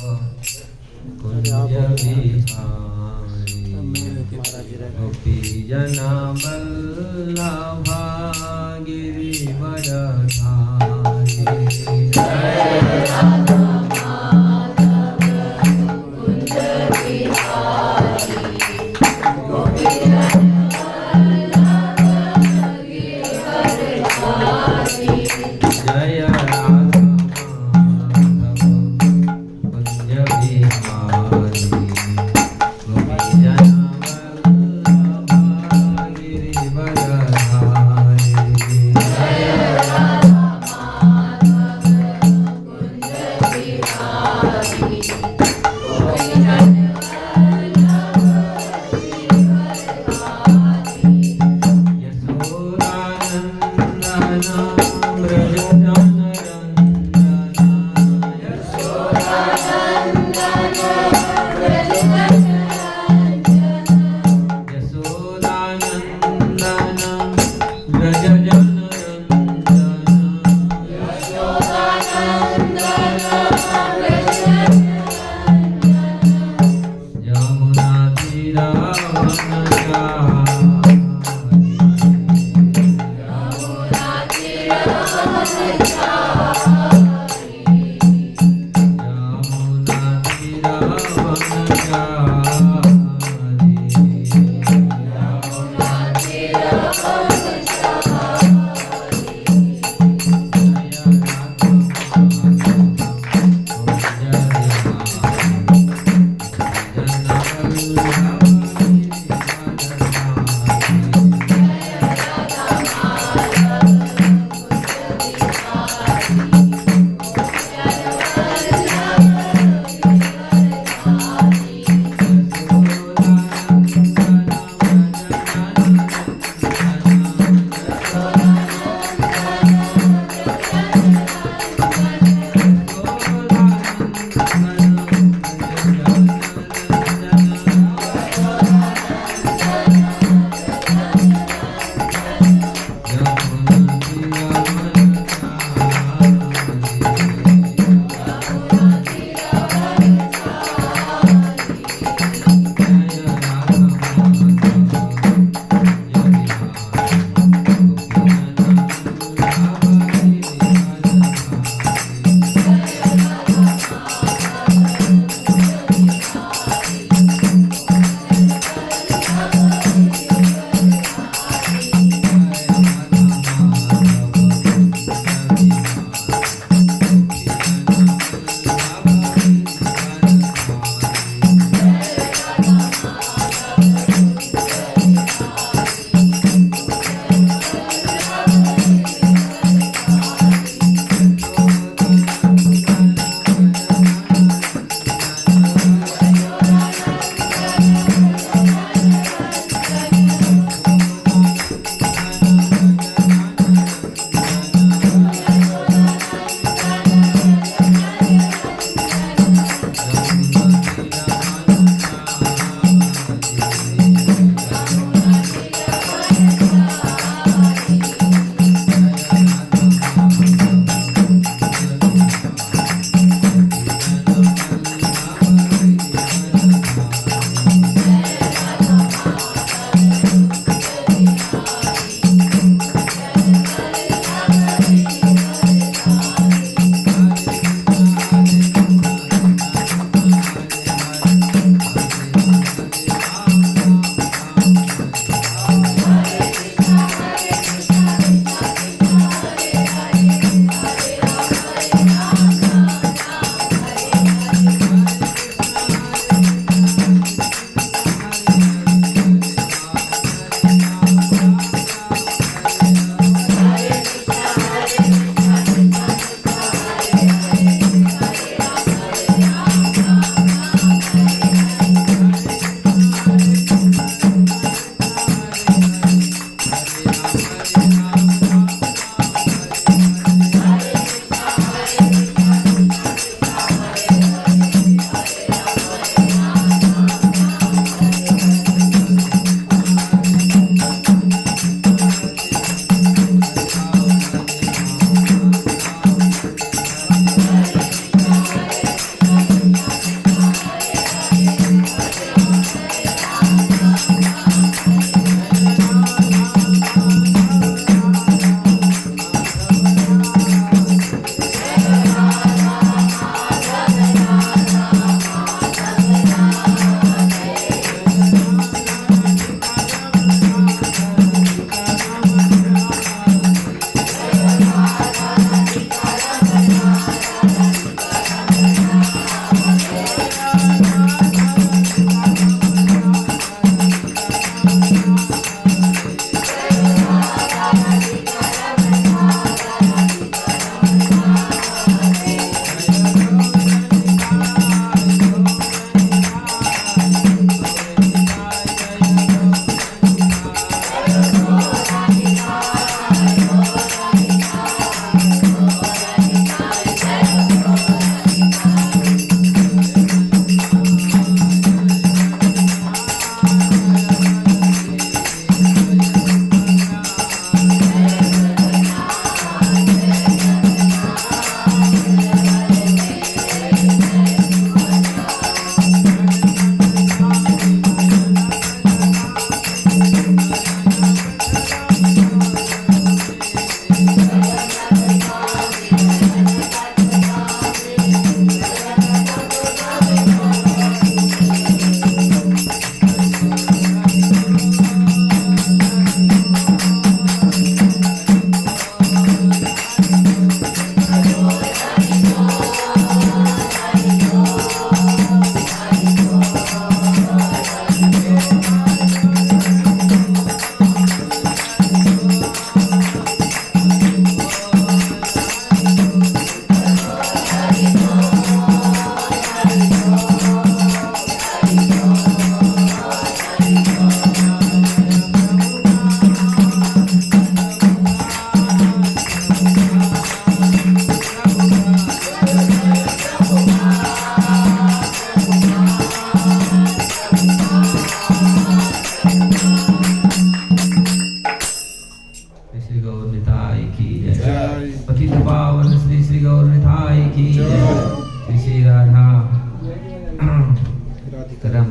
कुंज बिहारी गोपी जना वल्लभा गिरिवरधारी Ram श्री गौर निताई की जय। पतित पावन श्री श्री गौर निताई की जय। श्री राधा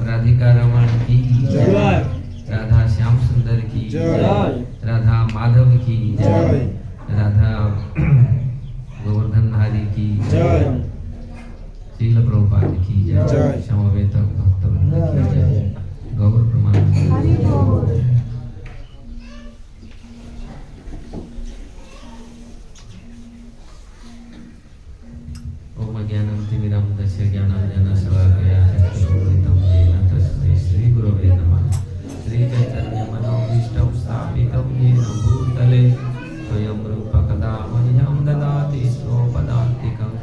राधिका रमण की जय। राधा श्याम सुंदर की जय। राधा माधव की जय। राधा गोवर्धन धारी की जय। श्रील प्रभुपाद की जय। समवेत भक्तवृंद की जय। गौर प्रमाण। ओम ज्ञानंतिमिरं तस्य ज्ञानाञ्जनशलाकया चक्षुरुन्मिलितं येन तस्मै श्रीगुरवे नमः। श्रीचैतन्यमनोभीष्टं स्थापितं येन भूतले स्वयं रूप कदा मह्यं ददाति स्वपदान्तिकं।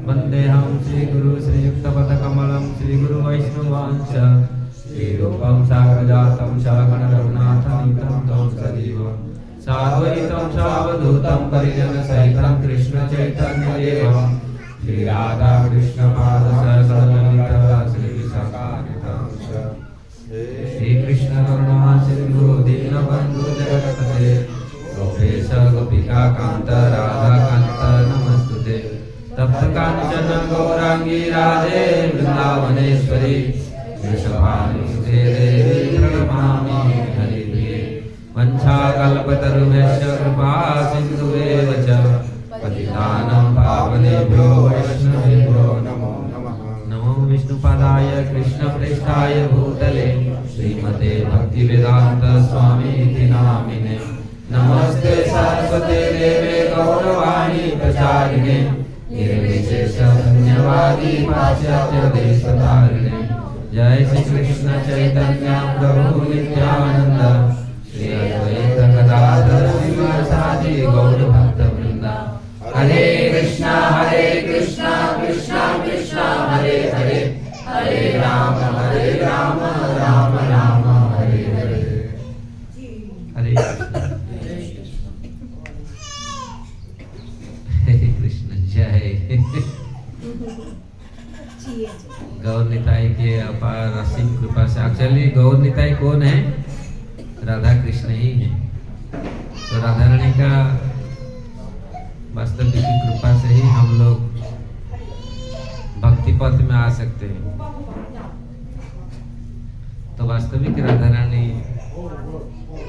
वन्देऽहं श्रीगुरु श्रीयुक्तपदकमलं श्रीगुरुवैष्णवांश्च श्रीरूपं साग्रजातं शरवणरघुनाथं तं सजीवं साद्वैतं सावधूतं परिजनसहितं कृष्णचैतन्यदेवं श्री राधा कृष्ण पाद सहगणललिता श्री विशाखान्वितं श्री कृष्ण करुणा सिंधु दीनबंधु जगत्पते गोपेश गोपिका कांत राधा कांत नमस्तुते। तप्त कांचन गौरांगी राधे वृंदावनेश्वरी वृषभानुसुते देवी प्रणमामि हरिप्रिये। वंशाकल्पतरुभ्यश्च कृपा सिन्धुरेव च पतितानां पावनेभ्यो वैष्णवेभ्यो नमो नमः। नमो विष्णुपदाय कृष्णप्रेष्ठाय भूतले श्रीमते भक्तिवेदांत स्वामीति नामिने। नमस्ते सरस्वते देवे गौरवाणी प्रचारिणे निर्विशेष शून्यवादी पाश्चात्य देशतारिणे। जय श्री कृष्ण चैतन्य प्रभु नित्यानंद श्री अद्वैत गदाधर श्रीवासादि गौर भक्तवृंद। हरे कृष्णा कृष्णा कृष्णा हरे हरे हरे राम राम राम हरे हरे। हरे कृष्ण जय। गौर निताई के अपार असीम कृपा से एक्चुअली गौर निताई कौन है? राधा कृष्ण ही है। तो राधा रानी का वास्तविक कृपा से ही हम लोग भक्ति पथ में आ सकते हैं। तो वास्तविक राधा रानी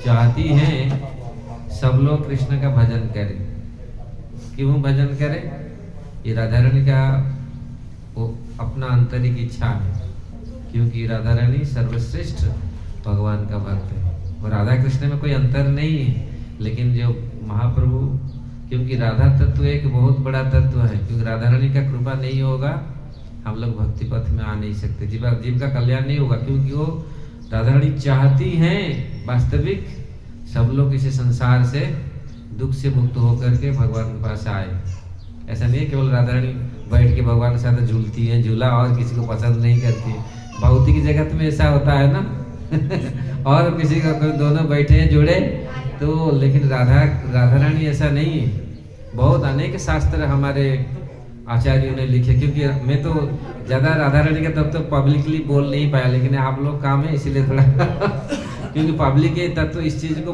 चाहती हैं सब लोग कृष्ण का भजन करें। क्यों भजन करें? ये राधा रानी का वो अपना आंतरिक इच्छा है, क्योंकि राधा रानी सर्वश्रेष्ठ भगवान का भक्त है और राधा कृष्ण में कोई अंतर नहीं है। लेकिन जो महाप्रभु, क्योंकि राधा तत्व एक बहुत बड़ा तत्व है, क्योंकि राधा रानी का कृपा नहीं होगा हम लोग भक्ति पथ में आ नहीं सकते, जीव का कल्याण नहीं होगा। क्योंकि वो राधा रानी चाहती हैं वास्तविक सब लोग इस संसार से दुख से मुक्त होकर के भगवान के पास आए। ऐसा नहीं है केवल राधा रानी बैठ के भगवान के साथ झूलती है झूला और किसी को पसंद नहीं करती। भौतिक जगत में ऐसा होता है ना और किसी का कोई दोनों बैठे हैं जुड़े तो, लेकिन राधा रानी ऐसा नहीं है। बहुत अनेक शास्त्र हमारे आचार्यों ने लिखे, क्योंकि मैं तो ज़्यादा राधा रानी का तब तो पब्लिकली बोल नहीं पाया, लेकिन आप लोग काम है इसीलिए थोड़ा क्योंकि पब्लिक के तत्व इस चीज़ को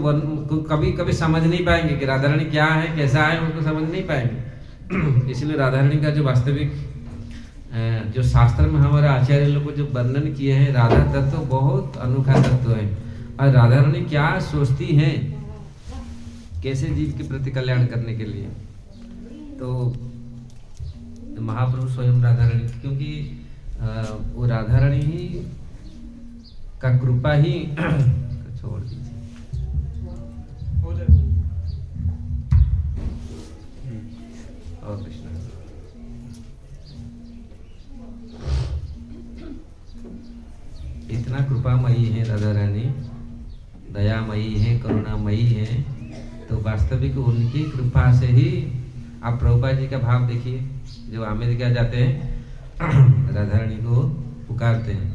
कभी कभी समझ नहीं पाएंगे कि राधा रानी क्या है कैसा है, उनको समझ नहीं पाएंगे। इसलिए राधा रानी का जो वास्तविक जो शास्त्र में हमारे आचार्य लोग जो वर्णन किए हैं, राधा तत्व बहुत अनोखा तत्व है। और राधा रानी क्या सोचती हैं कैसे जीव के प्रति कल्याण करने के लिए, तो महाप्रभु स्वयं राधा रानी, क्योंकि वो राधा रानी ही का कृपा ही छोड़ दीजिए और कृष्ण इतना कृपामयी है राधा रानी, दयामयी है, करुणामयी है। तो वास्तविक उनकी कृपा से ही आप प्रभुपाद जी का भाव देखिए, जब अमेरिका जाते हैं राधा रानी को पुकारते हैं,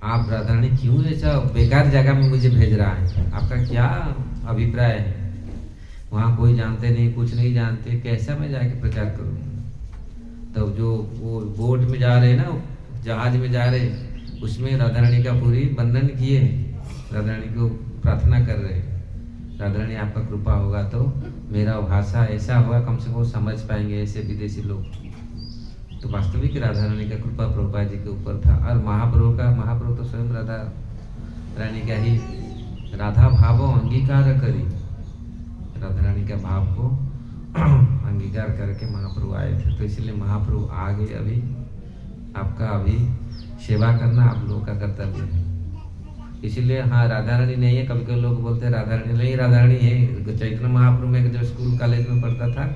आप राधा रानी क्यों ऐसा बेकार जगह में मुझे भेज रहा है, आपका क्या अभिप्राय है? वहाँ कोई जानते नहीं, कुछ नहीं जानते, कैसा मैं जाके प्रचार करूँ? तो जो वो बोट में जा रहे ना, जहाज में जा रहे, उसमें राधा रानी का पूरी वर्णन किए हैं, राधा रानी को प्रार्थना कर रहे हैं, राधा रानी आपका कृपा होगा तो मेरा भाषा ऐसा होगा कम से कम समझ पाएंगे ऐसे विदेशी लोग। तो वास्तविक राधा रानी का कृपा प्रभुपाद जी के ऊपर था। और महाप्रभु तो स्वयं राधा रानी का ही राधा भाव अंगीकार करी, राधा रानी का भाव को अंगीकार करके महाप्रभु आए थे। तो इसलिए महाप्रभु आगे अभी आपका अभी सेवा करना आप लोगों का कर्तव्य है। इसीलिए हाँ, राधा रानी नहीं है, कभी कभी लोग बोलते हैं राधा रानी नहीं, राधा रानी है। चैतन्य महाप्रभु में जब स्कूल कॉलेज में पढ़ता था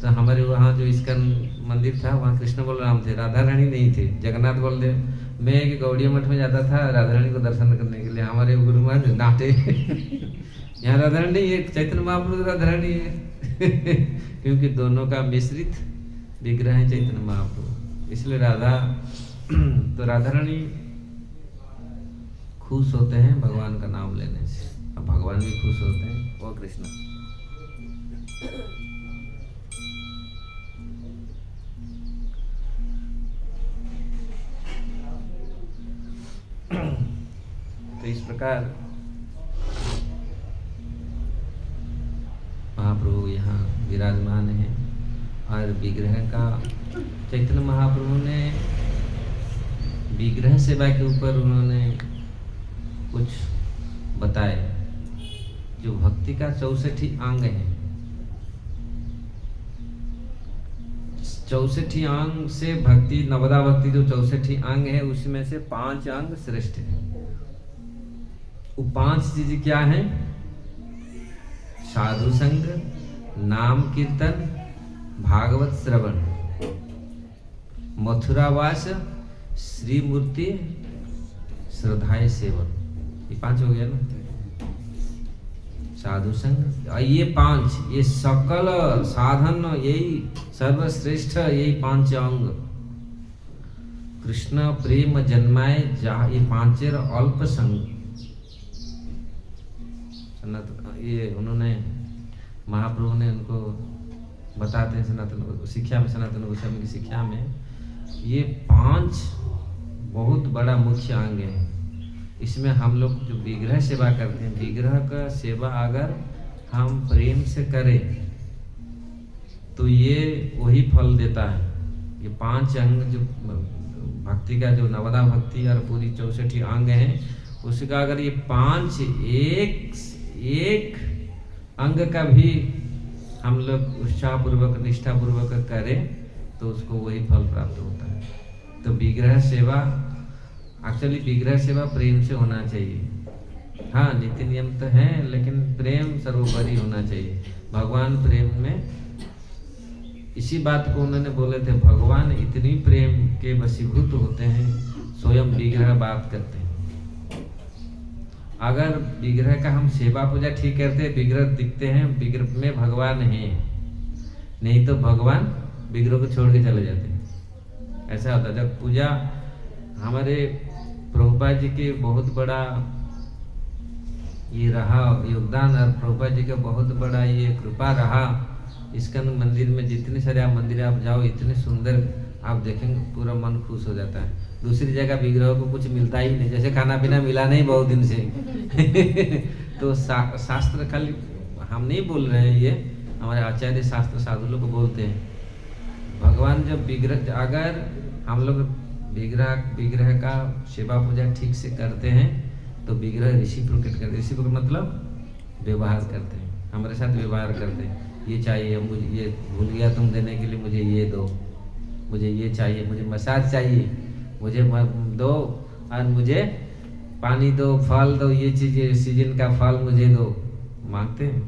तो हमारे वहाँ जो इस्कन मंदिर था वहाँ कृष्ण बलराम थे, राधा रानी नहीं थे। जगन्नाथ बलदेव, मैं एक गौड़िया मठ में जाता था राधा रानी को दर्शन करने के लिए, हमारे गुरु महाराज डांटे यहाँ राधा रानी नहीं है, चैतन्य महाप्रभु राधा रानी है क्योंकि दोनों का मिश्रित विग्रह है चैतन्य महाप्रभु। इसलिए राधा तो राधा रानी खुश होते हैं भगवान का नाम लेने से, अब भगवान भी खुश होते हैं। वो कृष्ण तो इस प्रकार महाप्रभु यहाँ विराजमान है। और विग्रह का चैतन्य महाप्रभु ने विग्रह सेवा के ऊपर उन्होंने कुछ बताए। जो भक्ति का 64 अंग है, 64 अंग से भक्ति, नवदा भक्ति जो 64 अंग है उसमें से 5 अंग श्रेष्ठ है। वो 5 चीज क्या है? साधु संग, नाम कीर्तन, भागवत श्रवण, मथुरावास, श्री मूर्ति, श्रद्धाए सेवन। ये 5 हो गया ना, साधु संग। ये 5, ये सकल साधन, यही सर्वश्रेष्ठ, यही 5 अंग। कृष्ण प्रेम जन्माए जा, ये 5 अल्प संग। ये उन्होंने महाप्रभु ने उनको बताते हैं सनातन शिक्षा में, सनातन गोस्वामी की शिक्षा में ये 5 बहुत बड़ा मुख्य अंग है। इसमें हम लोग जो विग्रह सेवा करते हैं, विग्रह का सेवा अगर हम प्रेम से करें तो ये वही फल देता है। ये 5 अंग जो भक्ति का, जो नवदा भक्ति और पूरी 64 अंग है, उसका अगर ये 5 एक अंग का भी हम लोग उत्साहपूर्वक निष्ठापूर्वक करें तो उसको वही फल प्राप्त होता है। तो विग्रह सेवा, एक्चुअली विग्रह सेवा प्रेम से होना चाहिए। हाँ, नीति नियम तो है लेकिन प्रेम सर्वोपरि होना चाहिए। भगवान प्रेम में, इसी बात को उन्होंने बोले थे, भगवान इतनी प्रेम के वशीभूत होते हैं, स्वयं विग्रह बात करते हैं। अगर विग्रह का हम सेवा पूजा ठीक करते हैं, विग्रह दिखते हैं, विग्रह में भगवान है, नहीं तो भगवान विग्रह को छोड़ के चले जाते हैं। ऐसा होता है। जब पूजा, हमारे प्रभुपाद जी के बहुत बड़ा ये रहा योगदान, और प्रभुपाद जी का बहुत बड़ा ये कृपा रहा। इस्कन मंदिर में जितने सारे आप मंदिर आप जाओ, इतने सुंदर आप देखेंगे, पूरा मन खुश हो जाता है। दूसरी जगह विग्रह को कुछ मिलता ही नहीं, जैसे खाना पीना मिला नहीं बहुत दिन से तो शास्त्र, खाली हम नहीं बोल रहे हैं, ये हमारे आचार्य शास्त्र साधु लोग बोलते हैं, भगवान जब विग्रह, अगर हम लोग विग्रह का सेवा पूजा ठीक से करते हैं तो विग्रह रेसिप्रोकेट करते हैं। रेसिप्रोकेट मतलब व्यवहार करते हैं, हमारे साथ व्यवहार करते हैं। ये चाहिए मुझे, ये भूल गया तुम देने के लिए, मुझे ये दो, मुझे ये चाहिए, मुझे मसाज चाहिए, मुझे दो, और मुझे पानी दो, फल दो, ये चीज़ें सीजन का फल मुझे दो, मांगते हैं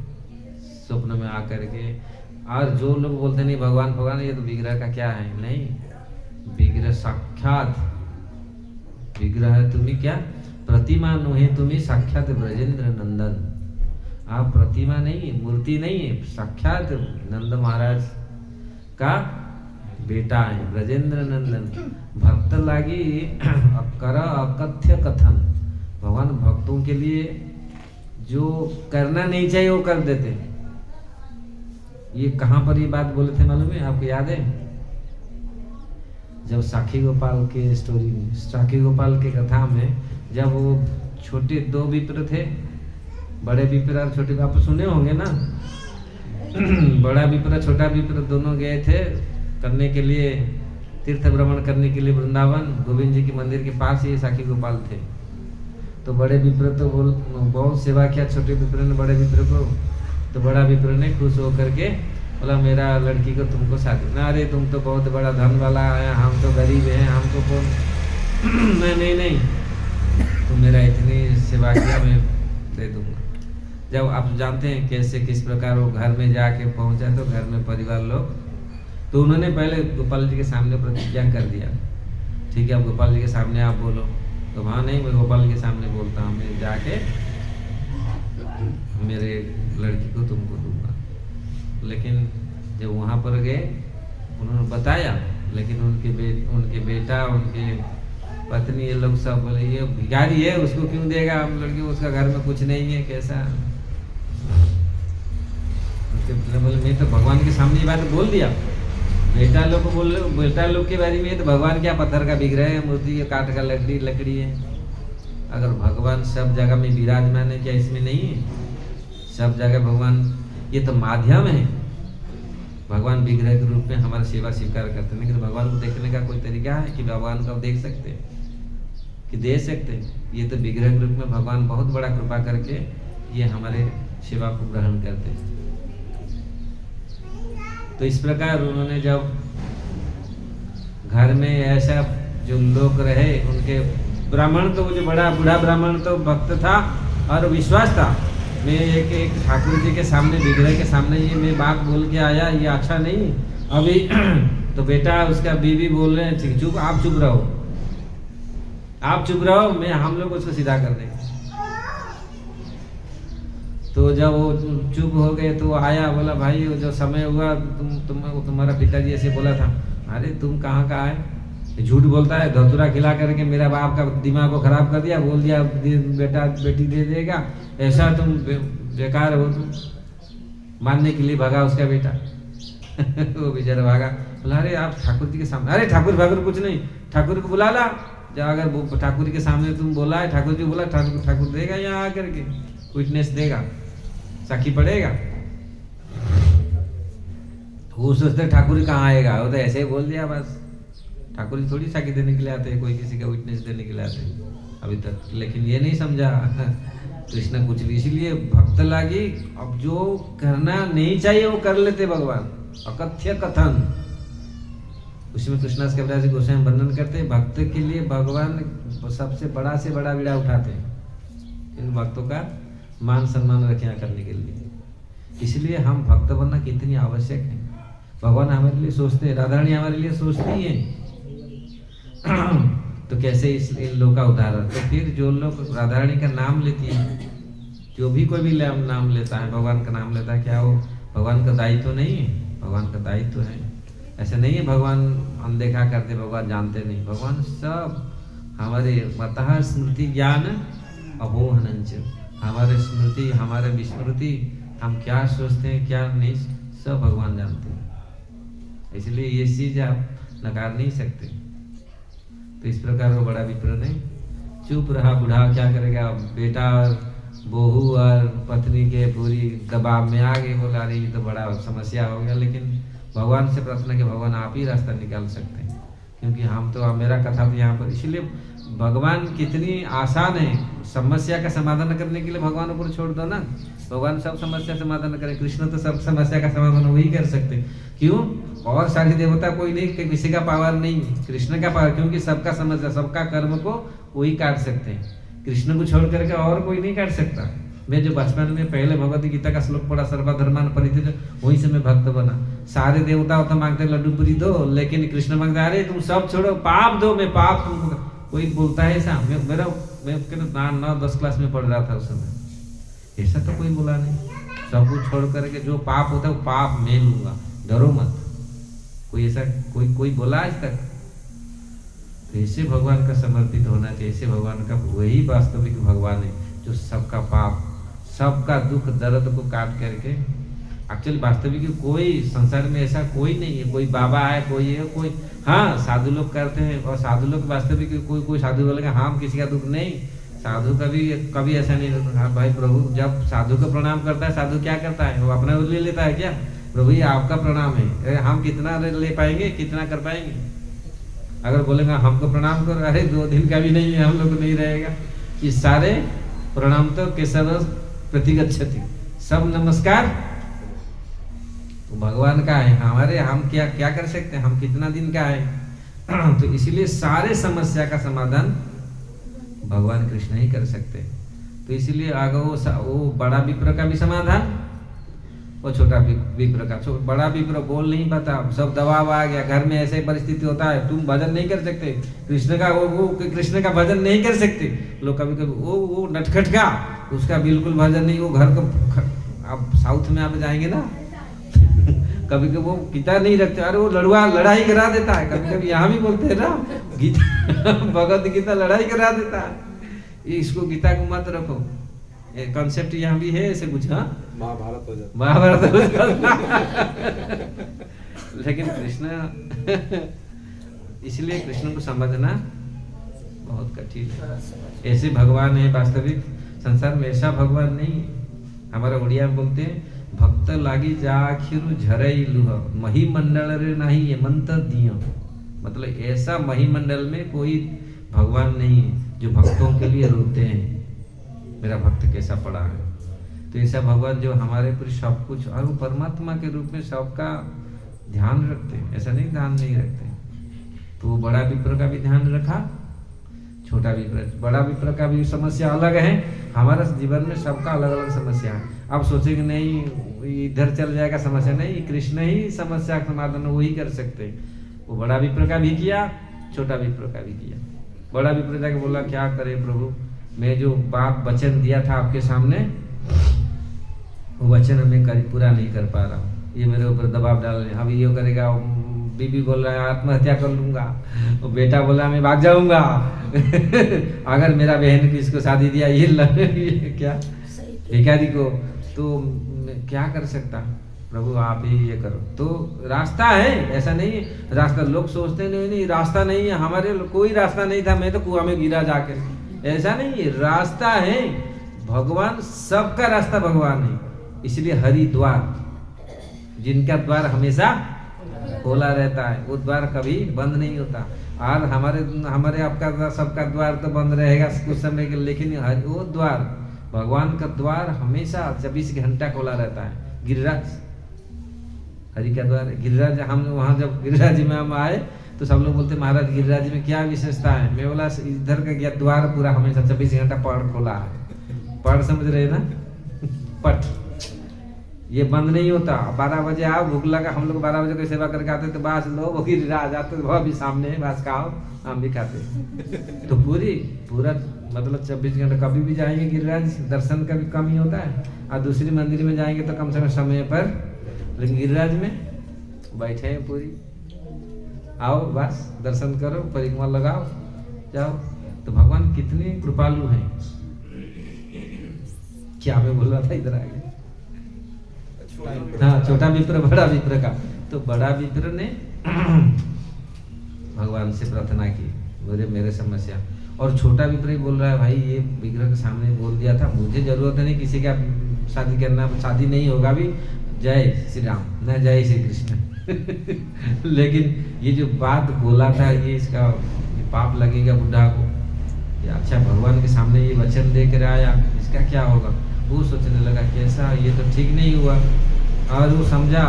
स्वप्न में आकर के। और जो लोग बोलते नहीं भगवान भगवान, ये तो विग्रह का क्या है, नहीं, विग्रह साक्षात विग्रह, तुम्हें क्या प्रतिमा नुहे, तुम्हें साक्षात ब्रजेंद्र नंदन। आप प्रतिमा नहीं, मूर्ति नहीं है, साक्षात नंद महाराज का बेटा है, ब्रजेंद्र नंदन। भक्त लागी कर अकथ्य कथन, भगवान भक्तों के लिए जो करना नहीं चाहिए वो कर देते। ये कहाँ पर ये बात बोले थे मालूम है आपको, याद है? जब साखी गोपाल के स्टोरी में, साखी गोपाल के कथा में, जब वो छोटे दो विप्र थे, बड़े विप्र और छोटे, आप सुने होंगे ना। बड़ा विप्र छोटा विप्र दोनों गए थे करने के लिए, तीर्थ भ्रमण करने के लिए वृंदावन, गोविंद जी के मंदिर के पास ही साखी गोपाल थे। तो बड़े विप्र तो बहुत सेवा किया छोटे विप्र ने बड़े विप्र को। तो बड़ा विप्र ने खुश होकर के बोला मेरा लड़की को तुमको शादी ना, अरे तुम तो बहुत बड़ा धन वाला है, हम तो गरीब हैं, हमको कौन नहीं तुम मेरा इतनी सेवा किया, मैं दे दूंगा। जब आप जानते हैं कैसे किस प्रकार वो घर में जाके पहुंचा, तो घर में परिवार लोग, तो उन्होंने पहले गोपाल जी के सामने प्रतिज्ञा कर दिया, ठीक है अब गोपाल जी के सामने आप बोलो। तो वहाँ नहीं, मैं गोपाल जी के सामने बोलता हूँ, मैं जाके मेरे लड़की को तुमको दूंगा। लेकिन जब वहाँ पर गए उन्होंने बताया, लेकिन उनके बेटा, उनके पत्नी, ये लोग सब बोले ये भिखारी है, उसको क्यों देगा हम लड़की, उसका घर में कुछ नहीं है, कैसा। बोले मैं तो भगवान के सामने ये बात बोल दिया। बेटा लोग को बोल रहे, बेटा लोग के बारे में तो भगवान क्या पत्थर का विग्रह है, मूर्ति है, काठ का लकड़ी है। अगर भगवान सब जगह में विराजमान है, क्या इसमें नहीं है? सब जगह भगवान, ये तो माध्यम है। भगवान विग्रह के रूप में हमारा सेवा स्वीकार करते हैं, लेकिन भगवान को देखने का कोई तरीका है कि भगवान को देख सकते हैं कि दे सकते हैं? ये तो विग्रह के रूप में भगवान बहुत बड़ा कृपा करके ये हमारे सेवा को ग्रहण करते हैं। तो इस प्रकार उन्होंने जब घर में ऐसा जो लोग रहे, उनके ब्राह्मण तो जो बड़ा बूढ़ा ब्राह्मण तो भक्त था और विश्वास था, मैं एक ठाकुर जी के सामने, विग्रह के सामने ये मैं बात बोल के आया, ये अच्छा नहीं अभी। तो बेटा उसका बीवी बोल रहे हैं चुप, आप चुप रहो, आप चुप रहो, मैं हम लोग उसको सीधा कर देंगे। तो जब वो चुप हो गए तो आया, बोला भाई जो समय हुआ तुम्हारा पिताजी ऐसे बोला था। अरे तुम कहाँ का है, झूठ बोलता है, धतूरा खिला करके मेरा बाप का दिमाग को खराब कर दिया, बोल दिया बेटा बेटी दे देगा, ऐसा तुम बेकार हो, तुम मानने के लिए भागा उसका बेटा। वो बेचारा भागा, बोला अरे आप ठाकुर जी के सामने, अरे ठाकुर भाकुर कुछ नहीं, ठाकुर को बुला ला, जब अगर ठाकुर जी के सामने तुम बोला है, ठाकुर जी बोला, ठाकुर देगा यहाँ आकर के विटनेस देगा, साखी पड़ेगा। वो सोचते ठाकुर जी कहाँ आएगा, वो तो ऐसे ही बोल दिया बस। ठाकुर जी थोड़ी साखी देने के लिए आते हैं, कोई किसी का विटनेस देने के लिए आते हैं अभी तक, लेकिन ये नहीं समझा कृष्ण कुछ भी। इसीलिए भक्त लागी अब जो करना नहीं चाहिए वो कर लेते भगवान, अकथ्य कथन। उसमें कृष्णास कविराज गोस्वामी वर्णन करते हैं, भक्त के लिए भगवान सबसे बड़ा से बड़ा बीड़ा उठाते हैं इन भक्तों का मान सम्मान रक्षा करने के लिए। इसलिए हम भक्त बनना कितनी आवश्यक है। भगवान हमारे लिए सोचते हैं, राधा रानी हमारे लिए सोचती है। तो कैसे इन लोगों का उदाहरण। तो फिर जो लोग राधा रानी का नाम लेती है, जो भी कोई भी नाम लेता है, भगवान का नाम लेता है, क्या वो भगवान का दायित्व तो नहीं है? भगवान का दायित्व है। ऐसा नहीं है भगवान अनदेखा करते, भगवान जानते नहीं। भगवान सब हमारे मतः स्मृति ज्ञान अबोहनंच, हमारे स्मृति, हमारे विस्मृति, हम क्या सोचते हैं क्या नहीं, सब भगवान जानते हैं। इसलिए ये चीज आप नकार नहीं सकते। तो इस प्रकार वो बड़ा विप्र ने चुप रहा। बूढ़ा क्या करेगा, बेटा और बहू और पत्नी के पूरी दबाव में आ गई, बोला अरे ये तो बड़ा समस्या हो गया। लेकिन भगवान से प्रार्थना कि भगवान आप ही रास्ता निकाल सकते हैं, क्योंकि हम तो, मेरा कथा तो यहाँ पर। इसलिए भगवान कितनी आसान है, समस्या का समाधान करने के लिए भगवान ऊपर छोड़ दो ना, भगवान सब समस्या समाधान करे। कृष्ण तो सब समस्या का समाधान वही कर सकते, क्यों? और सारी देवता कोई नहीं, किसी का पावर नहीं, कृष्ण का पावर, क्योंकि सबका समस्या, सबका कर्म को वही काट सकते हैं। कृष्ण को छोड़ करके और कोई नहीं काट सकता। मैं जो बचपन में पहले भगवत गीता का श्लोक पढ़ा, सर्वधर्मान परित्यज्य, वहीं से मैं भक्त बना। सारे देवता तो मांगते लड्डू पूरी दो, लेकिन कृष्ण मांगता अरे तुम सब छोड़ो, पाप दो, मैं पाप तुमको। कोई बोलता है ऐसा? मैं 9-10 क्लास में पढ़ रहा था उस समय, ऐसा तो कोई बोला नहीं। सब कुछ छोड़ करके जो पाप होता है वो पाप मैं लूंगा, डरो मत। कोई ऐसा कोई बोला आज तक? ऐसे भगवान का समर्पित होना चाहिए। ऐसे भगवान का, वही वास्तविक भगवान है जो सबका पाप, सबका दुख दर्द को काट करके एक्चुअली वास्तविक कोई संसार में ऐसा कोई नहीं है, कोई बाबा है, कोई है, कोई हाँ साधु लोग करते हैं, और साधु लोग वास्तविक कोई साधु बोलेगा हाँ किसी का दुख नहीं, साधु कभी ऐसा नहीं होता। हाँ भाई प्रभु जब साधु को प्रणाम करता है, साधु क्या करता है, वो अपना ले लेता है क्या, प्रभु ये आपका प्रणाम है, हम कितना ले पाएंगे, कितना कर पाएंगे। अगर बोलेगा हमको प्रणाम करो, अरे 2 दिन का भी नहीं है, हम लोग नहीं रहेगा। ये सारे प्रणाम तो केशव प्रतिगच्छति, सब नमस्कार तो भगवान का है, हमारे हम क्या क्या कर सकते हैं, हम कितना दिन का है। तो इसीलिए सारे समस्या का समाधान भगवान कृष्ण ही कर सकते हैं। तो इसीलिए आगे वो बड़ा विप्र का भी समाधान और छोटा विप्र का। बड़ा विप्र बोल नहीं पाता, सब दबाव आ गया, घर में ऐसे परिस्थिति होता है, तुम भजन नहीं कर सकते कृष्ण का, वो कृष्ण का भजन नहीं कर सकते लोग। कभी कभी वो नटखट का उसका बिल्कुल भजन नहीं, वो घर को अब साउथ में आप जाएंगे ना कभी कभी वो गीता नहीं रखते, अरे वो लड़ाई करा देता है। कभी कभी यहाँ भी बोलते हैं ना गीता भगवत गीता लड़ाई करा देता है, इसको गीता को मत रखो, कॉन्सेप्ट यहाँ भी है ऐसे कुछ। हाँ महाभारत हो जाता, महाभारत हो जाता लेकिन कृष्ण इसलिए कृष्ण को समझना बहुत कठिन है। ऐसे भगवान है वास्तविक संसार में, ऐसा भगवान नहीं। हमारा उड़िया में बोलते हैं भक्त लागी जाखिरु झरई लुह महिमंडल रे नहीं ये मंत्र दियो, मतलब ऐसा महिमंडल में कोई भगवान नहीं है जो भक्तों के लिए रोते हैं मेरा भक्त कैसा पड़ा है। तो ऐसा भगवान जो हमारे पर सब कुछ, और वो परमात्मा के रूप में सबका ध्यान रखते हैं, ऐसा नहीं ध्यान नहीं रखते। तो वो बड़ा विप्र का भी ध्यान रखा, छोटा विप्र, बड़ा विप्र का भी समस्या अलग है। हमारा जीवन में सबका अलग अलग समस्या है। आप सोचेंगे नहीं इधर चल जाएगा समस्या, नहीं, कृष्ण ही समस्या का समाधान वही कर सकते हैं। वो बड़ा विप्र का भी किया, छोटा विप्र का भी किया। बड़ा विप्र जाके बोला क्या करे प्रभु, मैं जो बात वचन दिया था आपके सामने वो वचन मैं पूरा नहीं कर पा रहा हूँ, ये मेरे ऊपर दबाव डाल रहे, अब ये करेगा। बीबी बोल रहा है आत्महत्या कर लूंगा, वो बेटा बोला मैं भाग जाऊंगा अगर मेरा बहन की इसको शादी दिया ये क्या भिखारी को, तो क्या कर सकता प्रभु आप ही ये करो। तो रास्ता है, ऐसा नहीं है रास्ता, लोग सोचते नहीं रास्ता नहीं है, हमारे कोई रास्ता नहीं था, मैं तो कुआं में गिरा जाकर, ऐसा नहीं है, रास्ता है। भगवान सबका रास्ता भगवान है, इसलिए हरि द्वार, जिनका द्वार हमेशा खोला रहता है, वो द्वार कभी बंद नहीं होता। और हमारे आपका सबका द्वार तो बंद रहेगा कुछ समय के, लेकिन वो द्वार भगवान का द्वार हमेशा 24 घंटा खोला रहता है। गिरिराज हरि का द्वार है, गिरिराज। हम वहाँ जब गिरिराज में हम आए तो सब लोग बोलते महाराज गिरिराज में क्या विशेषता है, मैं बोला इधर का द्वार पूरा हमेशा 24 घंटा पट खोला है। पट समझ रहे ना, पट, ये बंद नहीं होता। 12 बजे आओ, भूख लगा, हम लोग 12 बजे को सेवा करके आते तो बास लो, वो गिरिराज आते तो भी सामने बास खाओ, हम भी खाते। तो पूरा मतलब 24 घंटा कभी भी जाएंगे गिरिराज, दर्शन का भी कम ही होता है। और दूसरी मंदिर में जाएंगे तो कम से कम समय पर, लेकिन गिरिराज में बैठे हैं पूरी, आओ बस दर्शन करो, परिक्रमा लगाओ, जाओ। तो भगवान कितने कृपालु हैं। क्या मैं बोल रहा था, इधर आ गया। हाँ, छोटा विप्र बड़ा विप्र का। तो बड़ा विप्र ने भगवान से प्रार्थना की मेरे समस्या, और छोटा विप्र बोल रहा है भाई ये विग्रह के सामने बोल दिया था, मुझे जरूरत नहीं किसी का शादी करना, शादी नहीं होगा भी, जय श्री राम न जय श्री कृष्ण लेकिन ये जो बात बोला था ये इसका ये पाप लगेगा बुढ़ा को, ये अच्छा भगवान के सामने ये वचन दे कर आया, इसका क्या होगा। वो सोचने लगा कैसा, ये तो ठीक नहीं हुआ। और वो समझा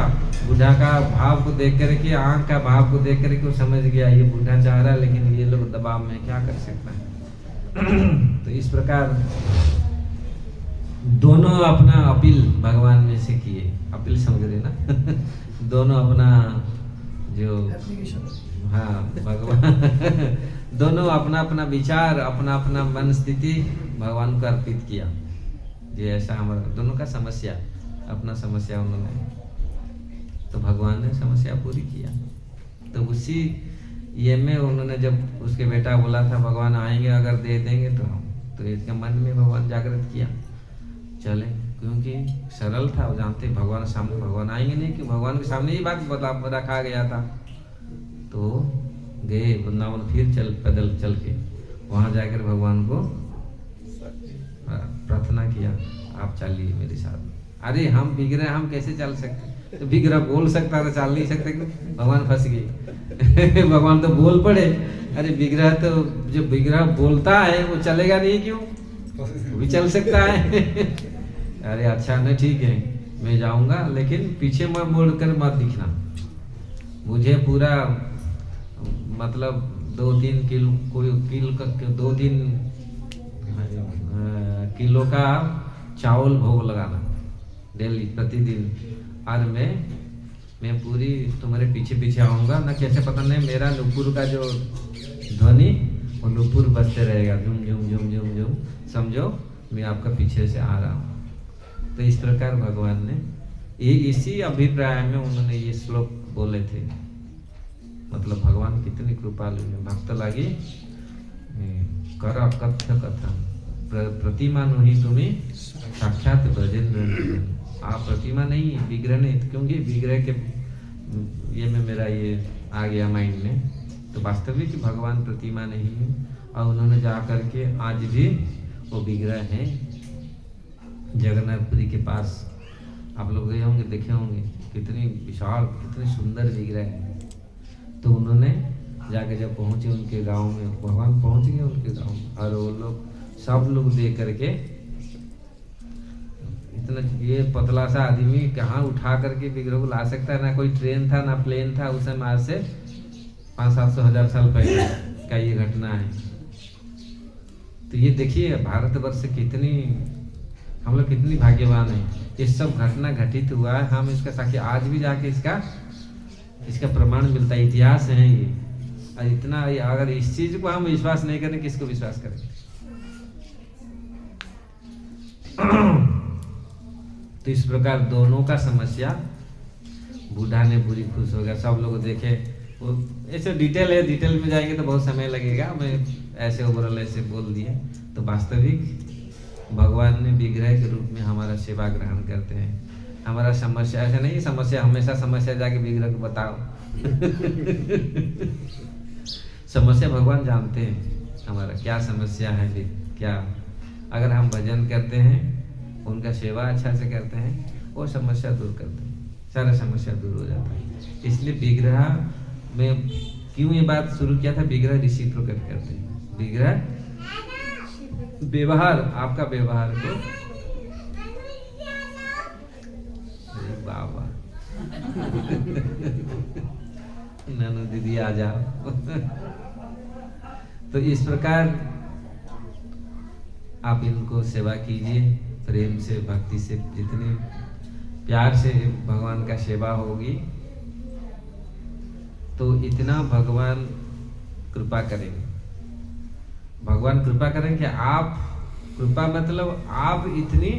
बुढ़ा का भाव को देख करके, आंख का भाव को देख करके वो समझ गया ये बुढ़ा चाह रहा है, लेकिन ये लोग दबाव में क्या कर सकता है। तो इस प्रकार दोनों अपना अपील भगवान में से किए, अपील समझ रहे ना दोनों अपना जो हाँ भगवान दोनों अपना अपना विचार, अपना अपना मन स्थिति भगवान को अर्पित किया। ये ऐसा हमारा दोनों का समस्या, अपना समस्या उन्होंने, तो भगवान ने समस्या पूरी किया। तो उसी ये में उन्होंने जब उसके बेटा बोला था भगवान आएंगे अगर दे देंगे तो हम, तो इसके मन में भगवान जागृत किया, चले क्योंकि सरल था, वो जानते भगवान सामने भगवान आएंगे नहीं, कि भगवान के सामने ही बात रखा गया था। तो गए वृंदावन, फिर पैदल चल के वहाँ जाकर भगवान को प्रार्थना किया, आप चलिए मेरे साथ। अरे हम विग्रह हम कैसे चल सकते, तो विग्रह बोल सकता था, चल नहीं सकते, भगवान फंस गए। भगवान तो बोल पड़े, अरे विग्रह तो जो विग्रह बोलता है वो चलेगा नहीं क्यों, वो भी चल सकता है। अरे अच्छा नहीं, ठीक है मैं जाऊंगा, लेकिन पीछे मैं मुड़ कर मत दिखना, मुझे पूरा मतलब 2-3 किलो कोई किलो 2-3 किलो का चावल भोग लगाना डेली प्रतिदिन, और मैं पूरी तुम्हारे पीछे पीछे आऊंगा ना, कैसे पता नहीं, मेरा नुपुर का जो ध्वनि वो नुपुर बजते रहेगा, झुम झुम झुम झुम झुम, समझो मैं आपका पीछे से आ रहा हूँ। तो इस प्रकार भगवान ने ये इसी अभिप्राय में उन्होंने ये श्लोक बोले थे। मतलब भगवान कितनी कृपालु है, भक्त लागी कर कथ्य कथन प्रतिमा नहीं तुम्हें साक्षात ब्रजेंद्र। आप प्रतिमा नहीं, विग्रह नहीं, क्योंकि विग्रह के ये में मेरा ये आ गया माइंड में, तो वास्तविक भगवान प्रतिमा नहीं है। और उन्होंने जा करके आज भी वो विग्रह है जगन्नाथपुरी के पास, आप लोग गए होंगे, देखे होंगे, कितनी विशाल कितनी सुंदर विग्रह है। तो उन्होंने जाके जब पहुंचे उनके गांव में, भगवान पहुंच गए उनके गांव में, और वो लोग सब लोग देख करके, इतना ये पतला सा आदमी कहाँ उठा करके विग्रह को ला सकता है, ना कोई ट्रेन था ना प्लेन था उस समय, आज से 500-700 हजार साल पहले का ये घटना है। तो ये देखिए भारतवर्ष कितनी, हम लोग कितनी भाग्यवान है, ये सब घटना घटित हुआ है, हम इसका साक्षी आज भी जाके इसका प्रमाण मिलता है, इतिहास है ये। और इतना अगर इस चीज को हम विश्वास नहीं करें, किसको विश्वास करें। तो इस प्रकार दोनों का समस्या, बूढ़ा ने बुरी खुश हो गया, सब लोग देखे, वो ऐसे डिटेल है, डिटेल में जाएंगे तो बहुत समय लगेगा, मैं ऐसे ओवरऑल ऐसे बोल दिए। तो वास्तविक भगवान ने विग्रह के रूप में हमारा सेवा ग्रहण करते हैं। हमारा समस्या ऐसा नहीं, समस्या हमेशा समस्या जाके विग्रह को बताओ। समस्या भगवान जानते हैं हमारा क्या समस्या है, क्या अगर हम भजन करते हैं, उनका सेवा अच्छा से करते हैं, वो समस्या दूर करते हैं, सारा समस्या दूर हो जाता है। इसलिए विग्रह में क्यों ये बात शुरू किया था, विग्रह ऋषि प्रकट करते हैं, विग्रह व्यवहार, आपका व्यवहार को बाबा नैनो दीदी आ जाओ। तो इस प्रकार आप इनको सेवा कीजिए, प्रेम से भक्ति से, जितने प्यार से भगवान का सेवा होगी तो इतना भगवान कृपा करेंगे। भगवान कृपा करेंगे, आप कृपा मतलब आप इतनी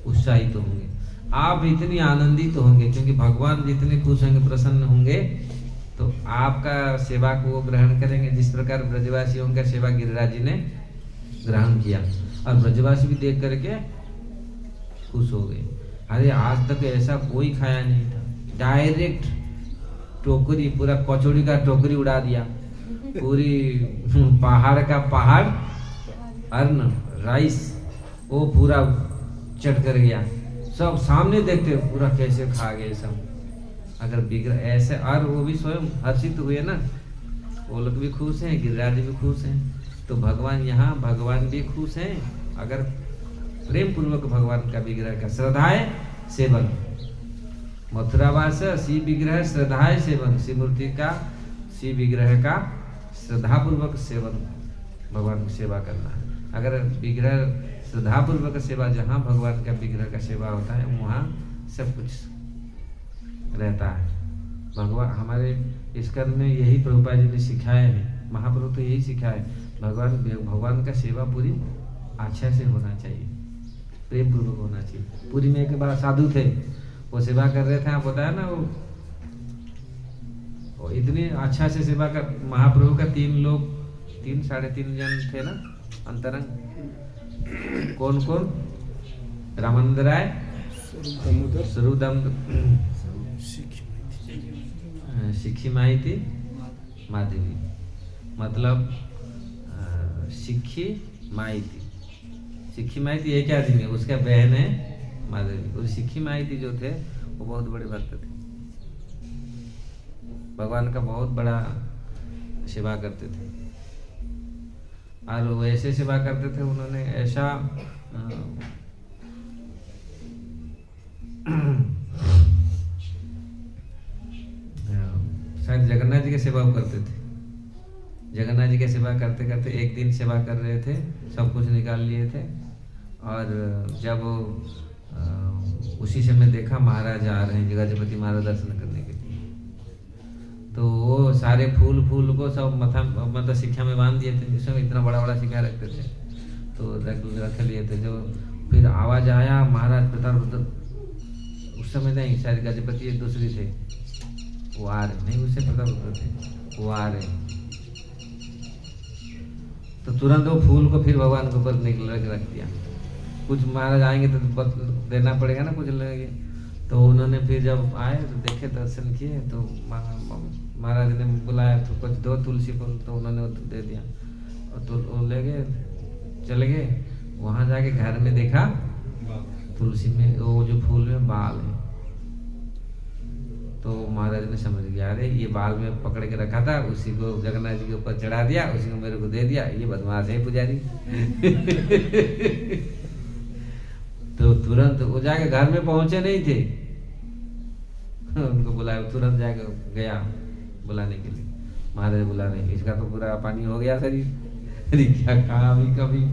उत्साहित होंगे, आप इतनी आनंदित होंगे, क्योंकि भगवान जितने खुश होंगे, प्रसन्न होंगे, तो आपका सेवा को वो ग्रहण करेंगे। जिस प्रकार ब्रजवासियों का सेवा गिरिराज जी ने ग्रहण किया, और ब्रजवासी भी देख करके खुश हो गए। अरे आज तक ऐसा कोई खाया नहीं था, डायरेक्ट टोकरी, पूरा कचौड़ी का टोकरी उड़ा दिया, पूरी पहाड़ का पहाड़ अन्न राइस वो पूरा चढ़ कर गया, सब सामने देखते पूरा कैसे खा गए सब। अगर विग्रह ऐसे, और वो भी स्वयं हर्षित हुए ना, वो लोग भी खुश हैं, गिरिराज भी खुश हैं, तो भगवान यहाँ भगवान भी खुश हैं। अगर प्रेम पूर्वक भगवान का विग्रह का श्रद्धाए सेवन, मथुरावास श्री विग्रह श्रद्धाए सेवन, श्री मूर्ति का श्री विग्रह का श्रद्धा पूर्वक सेवन, भगवान की सेवा करना है। अगर विग्रह श्रद्धा पूर्वक सेवा, जहाँ भगवान का विग्रह का सेवा होता है वहाँ सब कुछ रहता है। भगवान हमारे इस कर्म में यही प्रभुपाद जी ने सिखाया है, महाप्रभु तो यही सिखाया है, भगवान का सेवा पूरी अच्छा से होना चाहिए, प्रेम पूर्वक होना चाहिए। पूरी में एक बार साधु थे, वो सेवा कर रहे थे, आप बताया ना, वो इतनी अच्छा से सेवा कर, महाप्रभु का 3 साढ़े 3 जन थे ना अंतरंग। कौन कौन? रामंदराय स्वरूप शिखी माइती माधवी, मतलब शिखी माइती। शिखी माइती एक आदमी है, उसका बहन है माधवी। और शिखी माइती जो थे वो बहुत बड़े भक्त थे, भगवान का बहुत बड़ा सेवा करते थे। और वो ऐसे सेवा करते थे, उन्होंने ऐसा शायद जगन्नाथ जी की सेवा करते थे। जगन्नाथ जी की सेवा करते करते एक दिन सेवा कर रहे थे, सब कुछ निकाल लिए थे। और जब उसी समय देखा महाराज आ रहे हैं, गजपति महाराज दर्शन करने के लिए, तो वो सारे फूल को सब मथा मतलब शिक्षा में बांध दिए थे। जिसमें इतना बड़ा बड़ा शिखा रखते थे, तो रख लिए थे। जो फिर आवाज आया महाराज प्रताप, उस समय नहीं, शायद गजपति एक दूसरे थे, वो आ रहे नहीं, उससे प्रताप थे, वो आ रहे। तो तुरंत वो फूल को फिर भगवान के ऊपर रख दिया। कुछ महाराज आएंगे तो देना पड़ेगा ना, कुछ लगेंगे। तो उन्होंने फिर जब आए तो देखे, दर्शन किए, तो महाराज ने बुलाया तो कुछ दो तुलसी फूल, तो उन्होंने दे दिया। और तो वो ले गए, चले गए। वहां जाके घर में देखा तुलसी में वो जो फूल में बाल है। तो महाराज ने समझ गया, अरे ये बाल में पकड़ के रखा था, उसी को जगन्नाथ जी के ऊपर चढ़ा दिया, उसी को मेरे को दे दिया, ये बदमाश है पुजारी। तो तुरंत वो जाके घर में पहुंचे नहीं थे, उनको बुलाया, तुरंत जाके गया बुलाने के लिए। महाराज बुला रहे, इसका तो पूरा पानी हो गया शरीर। अरे क्या कहा अभी कभी।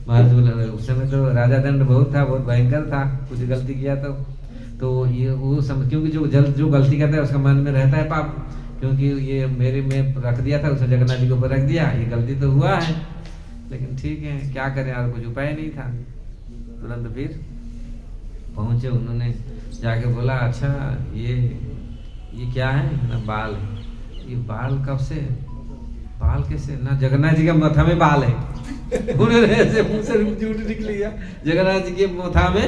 महाराज बुला रहे, उस समय तो राजा दंड बहुत था, बहुत भयंकर था, कुछ गलती किया तो ये वो क्योंकि जो गलती करता है उसका मन में रहता है पाप, क्योंकि ये मेरे में रख दिया था, उसने जगन्नाथ जी के ऊपर रख दिया, ये गलती तो हुआ है, लेकिन ठीक है क्या करें, और कुछ उपाय नहीं था। तुरंत फिर पहुंचे, उन्होंने जाके बोला, अच्छा ये क्या है ना, बाल है। ये बाल कब से, बाल कैसे ना, जगन्नाथ जी का माथा में बाल है। उन्होंने ऐसे मुंह से झूठ निकल गया, जगन्नाथ जी के माथा में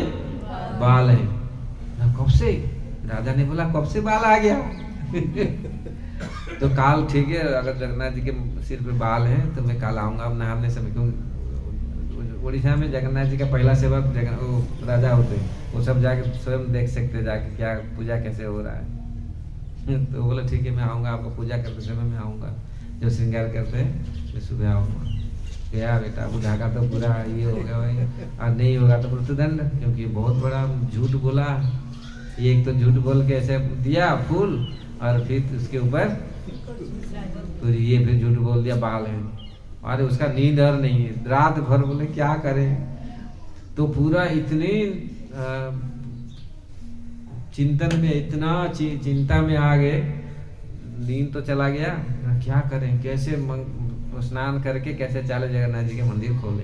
बाल है। कब से? राजा ने बोला कब से बाल आ गया? तो काल ठीक है, अगर जगन्नाथ जी के सिर पे बाल है तो मैं काल आऊंगा। अब नहाने समय, क्योंकि उड़ीसा में जगन्नाथ जी का पहला सेवक वो राजा होते हैं, वो सब जाके स्वयं देख सकते जाके क्या पूजा कैसे हो रहा है। तो बोला ठीक है मैं आऊँगा, आपको पूजा करते समय मैं आऊँगा, जो श्रृंगार करते हैं मैं सुबह आऊँगा। गया बेटा, बुझा का तो पूरा ये हो गया भाई, और नहीं होगा तो मृत्युदंड, क्योंकि बहुत बड़ा झूठ बोला। ये एक तो झूठ बोल के ऐसे दिया फूल, और फिर उसके ऊपर तो ये फिर झूठ बोल दिया बाल है। अरे उसका नींद और नहीं है, रात भर बोले क्या करें। तो पूरा इतने चिंतन में, इतना चिंता में आ गए, नींद तो चला गया, क्या करें, कैसे स्नान करके कैसे चाले जगन्नाथ जी के मंदिर खोले।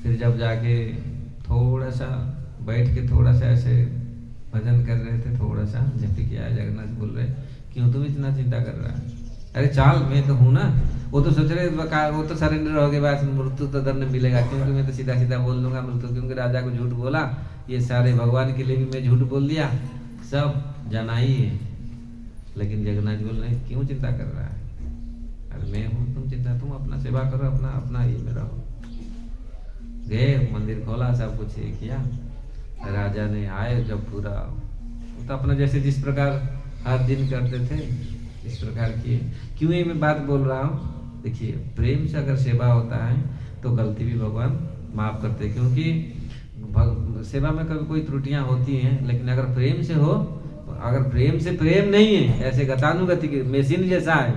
फिर जब जाके थोड़ा सा बैठ के थोड़ा सा ऐसे भजन कर रहे थे, थोड़ा सा जब किया, जगन्नाथ बोल रहे, क्यों तुम इतना चिंता कर रहा है? अरे चाल, मैं तो हूं ना। वो तो सोच रहे वो तो सरेंडर हो गए, बाद मृत्यु तो दंड मिलेगा, क्योंकि मैं तो सीधा सीधा बोल दूंगा मृत्यु, क्योंकि राजा को झूठ बोला, ये सारे भगवान के लिए भी मैं झूठ बोल दिया, सब जाना ही है। लेकिन जगन्नाथ बोल रहे, क्यों चिंता कर रहा है? अरे मैं हूँ, तुम चिंता, तुम अपना सेवा करो, अपना अपना ये में रहो। गए, मंदिर खोला, सब कुछ ये किया। राजा ने आए जब पूरा, तो अपना जैसे जिस प्रकार हर दिन करते थे इस प्रकार किए। क्यों ये मैं बात बोल रहा हूँ? देखिए, प्रेम से अगर सेवा होता है तो गलती भी भगवान माफ करते हैं, क्योंकि सेवा में कभी कोई त्रुटियां होती हैं, लेकिन अगर प्रेम से हो, अगर प्रेम से प्रेम नहीं है, ऐसे गतानुगति के मशीन जैसा है,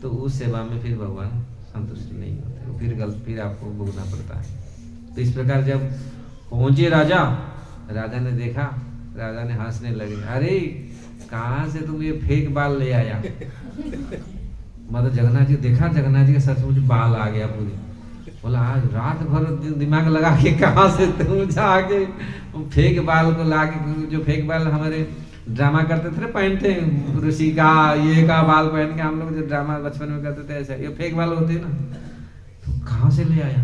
तो उस सेवा में फिर भगवान संतुष्ट नहीं होते, फिर आपको भोगना पड़ता है। तो इस प्रकार जब पहुंचे राजा ने देखा, राजा ने हंसने लगे, अरे कहाँ से तुम ये फेक बाल ले आया? मतलब जगन्नाथ जी देखा, जगन्नाथ जी का सचमुच बाल आ गया पूरे। बोला आज रात भर दिमाग लगा के कहाँ से तुम जाके फेक बाल को ला के, जो फेक बाल हमारे ड्रामा करते थे, पहनते ऋषि का ये का बाल पहन के हम लोग जो ड्रामा बचपन में करते थे, ऐसा ये फेक बाल होते ना, तो कहाँ से ले आया?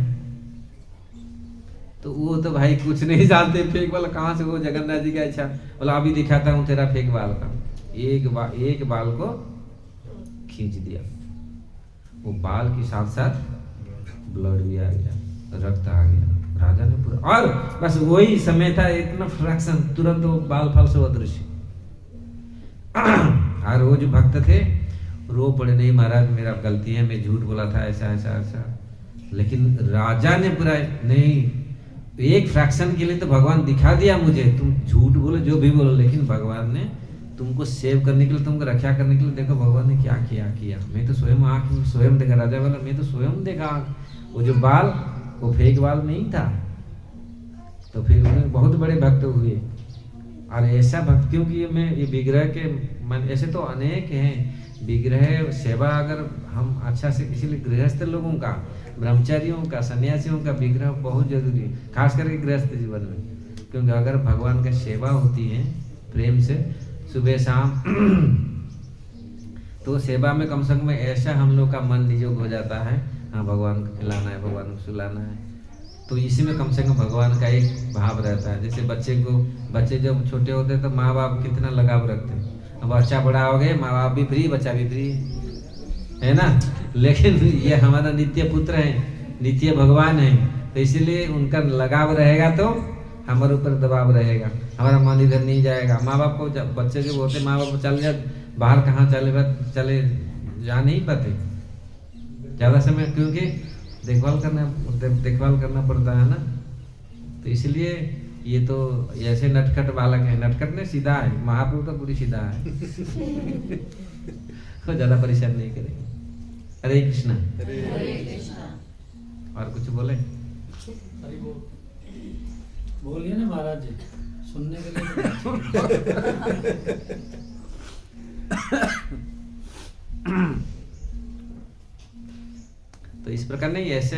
तो वो तो भाई कुछ नहीं जानते, फेक बाल कहाँ से, वो जगन्नाथ जी का इच्छा बोला अभी दिखाता हूँ तेरा फेक बाल का, एक बाल को खींच दिया, वो बाल के साथ साथ ब्लड भी आ गया, रक्त आ गया, राजा ने पूरा, और बस वही समय था, इतना फ्रैक्शन, तुरंत वो बाल फाल से अदृश्य। और वो जो भक्त थे रो पड़े, नहीं महाराज मेरा गलती है, मैं झूठ बोला था, ऐसा ऐसा ऐसा। लेकिन राजा ने पूरा, नहीं एक फ्रैक्शन के लिए तो भगवान दिखा दिया मुझे, तुम झूठ बोलो जो भी बोलो, लेकिन भगवान ने तुमको सेव करने के लिए, तुमको रक्षा करने के लिए, देखो भगवान ने क्या किया, मैं तो स्वयं आँख में स्वयं देखा। राजा बोला मैं तो स्वयं देखा, वो जो बाल वो फेक बाल नहीं था। तो फिर उन्हें बहुत बड़े भक्त हुए। और ऐसा भक्त, क्योंकि ये विग्रह के मन, ऐसे तो अनेक हैं विग्रह सेवा, अगर हम अच्छा से, इसीलिए गृहस्थ लोगों का, ब्रह्मचारियों का, सन्यासियों का विग्रह बहुत जरूरी है, खास करके गृहस्थ जीवन में। क्योंकि अगर भगवान का सेवा होती है प्रेम से सुबह शाम, तो सेवा में कम से कम ऐसा हम लोग का मन नियोग हो जाता है, हाँ भगवान को खिलाना है, भगवान को सुलाना है, तो इसी में कम से कम भगवान का एक भाव रहता है। जैसे बच्चे जब छोटे होते हैं तो माँ बाप कितना लगाव रखते हैं, अब बच्चा बड़ा हो गए, माँ बाप भी फ्री, बच्चा भी फ्री है ना। लेकिन ये हमारा नित्य पुत्र है, नित्य भगवान है, तो इसीलिए उनका लगाव रहेगा तो हमारे ऊपर दबाव रहेगा, हमारा मन इधर नहीं जाएगा। माँ बाप को बच्चे जो होते, माँ बाप को चले जाए बाहर, कहाँ चले जा नहीं पाते ज़्यादा समय, क्योंकि देखभाल करना पड़ता है ना। तो इसलिए ये तो ऐसे नटखट बालक है, नटखट ने सीधा है, महाप्रभु तो पूरी सीधा है। तो ज़्यादा परेशान नहीं करेंगे। हरे कृष्णा। और कुछ बोले? बोलिए ना महाराज जी, सुनने के लिए। तो इस प्रकार नहीं, ऐसे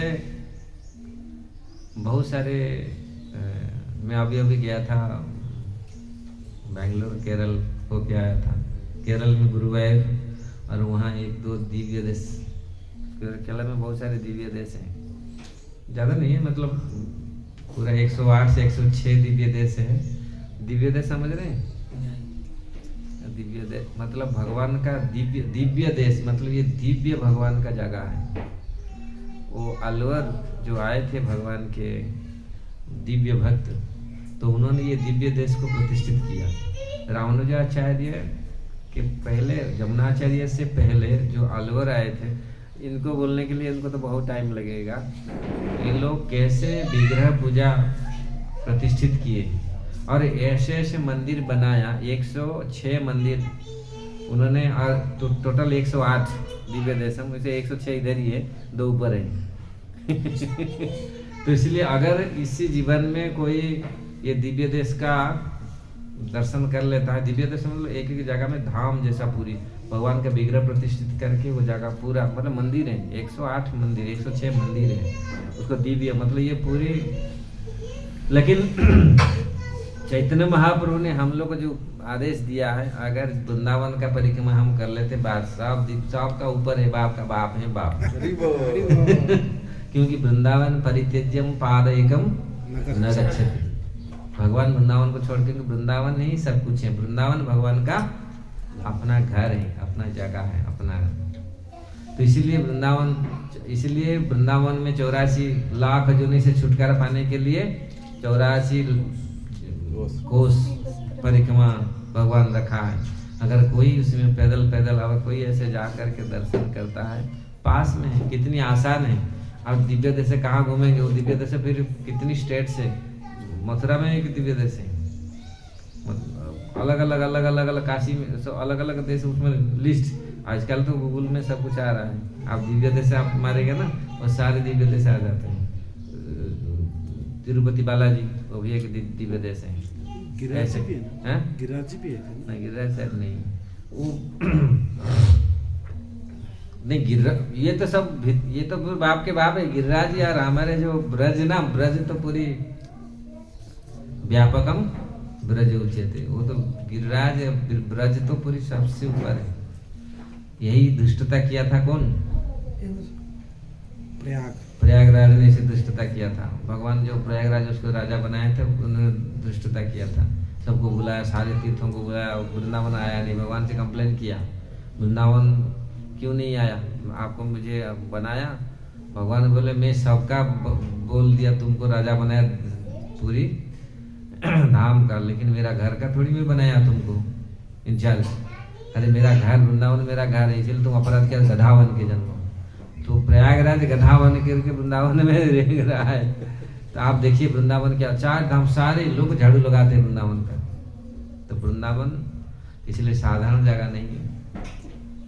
बहुत सारे, मैं अभी गया था बेंगलोर, केरल होके आया था। केरल में गुरुवायूर, और वहाँ एक दो दिव्य देश, केरल में बहुत सारे दिव्य देश हैं, ज़्यादा नहीं है, मतलब पूरा 108 से 106 दिव्य देश है। दिव्य देश समझ रहे हैं? दिव्य देश मतलब भगवान का दिव्य देश, मतलब ये दिव्य भगवान का जगह है। वो अलवर जो आए थे भगवान के दिव्य भक्त, तो उन्होंने ये दिव्य देश को प्रतिष्ठित किया। रामानुजाचार्य के पहले, जमुनाचार्य से पहले जो अलवर आए थे, इनको बोलने के लिए इनको तो बहुत टाइम लगेगा। ये लोग कैसे विग्रह पूजा प्रतिष्ठित किए और ऐसे ऐसे मंदिर बनाया, 106 मंदिर उन्होंने, तो टोटल 108 दिव्य देशम में से 106 इधर ही है, 2 ऊपर है। तो इसलिए अगर इसी जीवन में कोई ये दिव्य देश का दर्शन कर लेता है, दिव्य देश मतलब एक एक जगह में धाम जैसा पूरी भगवान का विग्रह प्रतिष्ठित करके वो जगह पूरा, मतलब मंदिर है 108 मंदिर, 106 मंदिर है, उसको दिव्य मतलब ये पूरी। लेकिन चैतन्य महाप्रभु ने हम लोग को जो आदेश दिया है, अगर वृंदावन का परिक्रमा हम कर लेते, बात सब का ऊपर है, बाप का बाप है बाप। क्योंकि वृंदावन परित्यज्यम पादयकम न गच्छति, भगवान वृंदावन को छोड़ के, वृंदावन नहीं सब कुछ है, वृंदावन भगवान का अपना घर है, अपना जगह है, अपना। तो इसीलिए वृंदावन में 84 लाख योनि से छुटकारा पाने के लिए 84 कोस परिक्रमा भगवान रखा है। अगर कोई उसमें पैदल अगर कोई ऐसे जा करके दर्शन करता है, पास में है, कितनी आसान है। अब दिव्य देश से कहाँ घूमेंगे, वो दिव्य देश से फिर कितनी स्टेट से, मथुरा में एक दिव्य देश है, अलग अलग काशी में सब अलग अलग देश, उसमें लिस्ट आजकल तो गूगल में सब कुछ आ रहा है। आप दिव्य देश आप मारेंगे ना, और सारे दिव्य देश आ जाते हैं। तिरुपति बालाजी वो भी एक दिव्य देश है। गिरिराज जी भी है, गिरिराज जी भी है नहीं, गिरिराज शायद नहीं, वो नहीं गिरिराज, ये तो सब, ये तो बाप के बाप है। गिरिराज यार हमारे जो ब्रज ना, ब्रज तो पूरी व्यापकम ब्रज उच्यते, वो तो गिरिराज ब्रज तो पूरी सबसे ऊपर है। यही दुष्टता किया था कौन? प्रयागराज ने इसे दुष्टता किया था। भगवान जो प्रयागराज उसको राजा बनाए थे उन्होंने दुष्टता किया था, सबको बुलाया, सारे तीर्थों को बुलाया, वृंदावन आया नहीं। भगवान से कंप्लेन किया, वृंदावन क्यों नहीं आया, आपको मुझे बनाया। भगवान बोले मैं सबका बोल दिया, तुमको राजा बनाया पूरी धाम का, लेकिन मेरा घर का थोड़ी मैं बनाया तुमको इंचार्ज। अरे मेरा घर वृंदावन मेरा घर है, इसलिए तुम अपराध किया, गधा बन के जन्म। तो प्रयागराज गधा बन करके वृंदावन में रेंग रहा है। तो आप देखिए वृंदावन के चार धाम सारे लोग झाड़ू लगाते हैं वृंदावन का। तो वृंदावन इसलिए साधारण जगह नहीं है,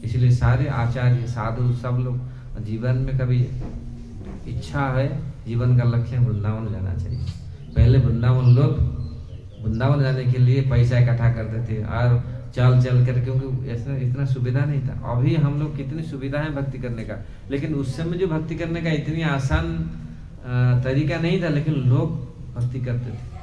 इसलिए सारे आचार्य साधु सब लोग जीवन में कभी इच्छा है, जीवन का लक्ष्य वृंदावन जाना चाहिए। पहले वृंदावन लोग वृंदावन जाने के लिए पैसा इकट्ठा करते थे और चल चल कर, क्योंकि ऐसा इतना सुविधा नहीं था। अभी हम लोग कितनी सुविधा है भक्ति करने का, लेकिन उस समय जो भक्ति करने का इतनी आसान तरीका नहीं था, लेकिन लोग भक्ति करते थे।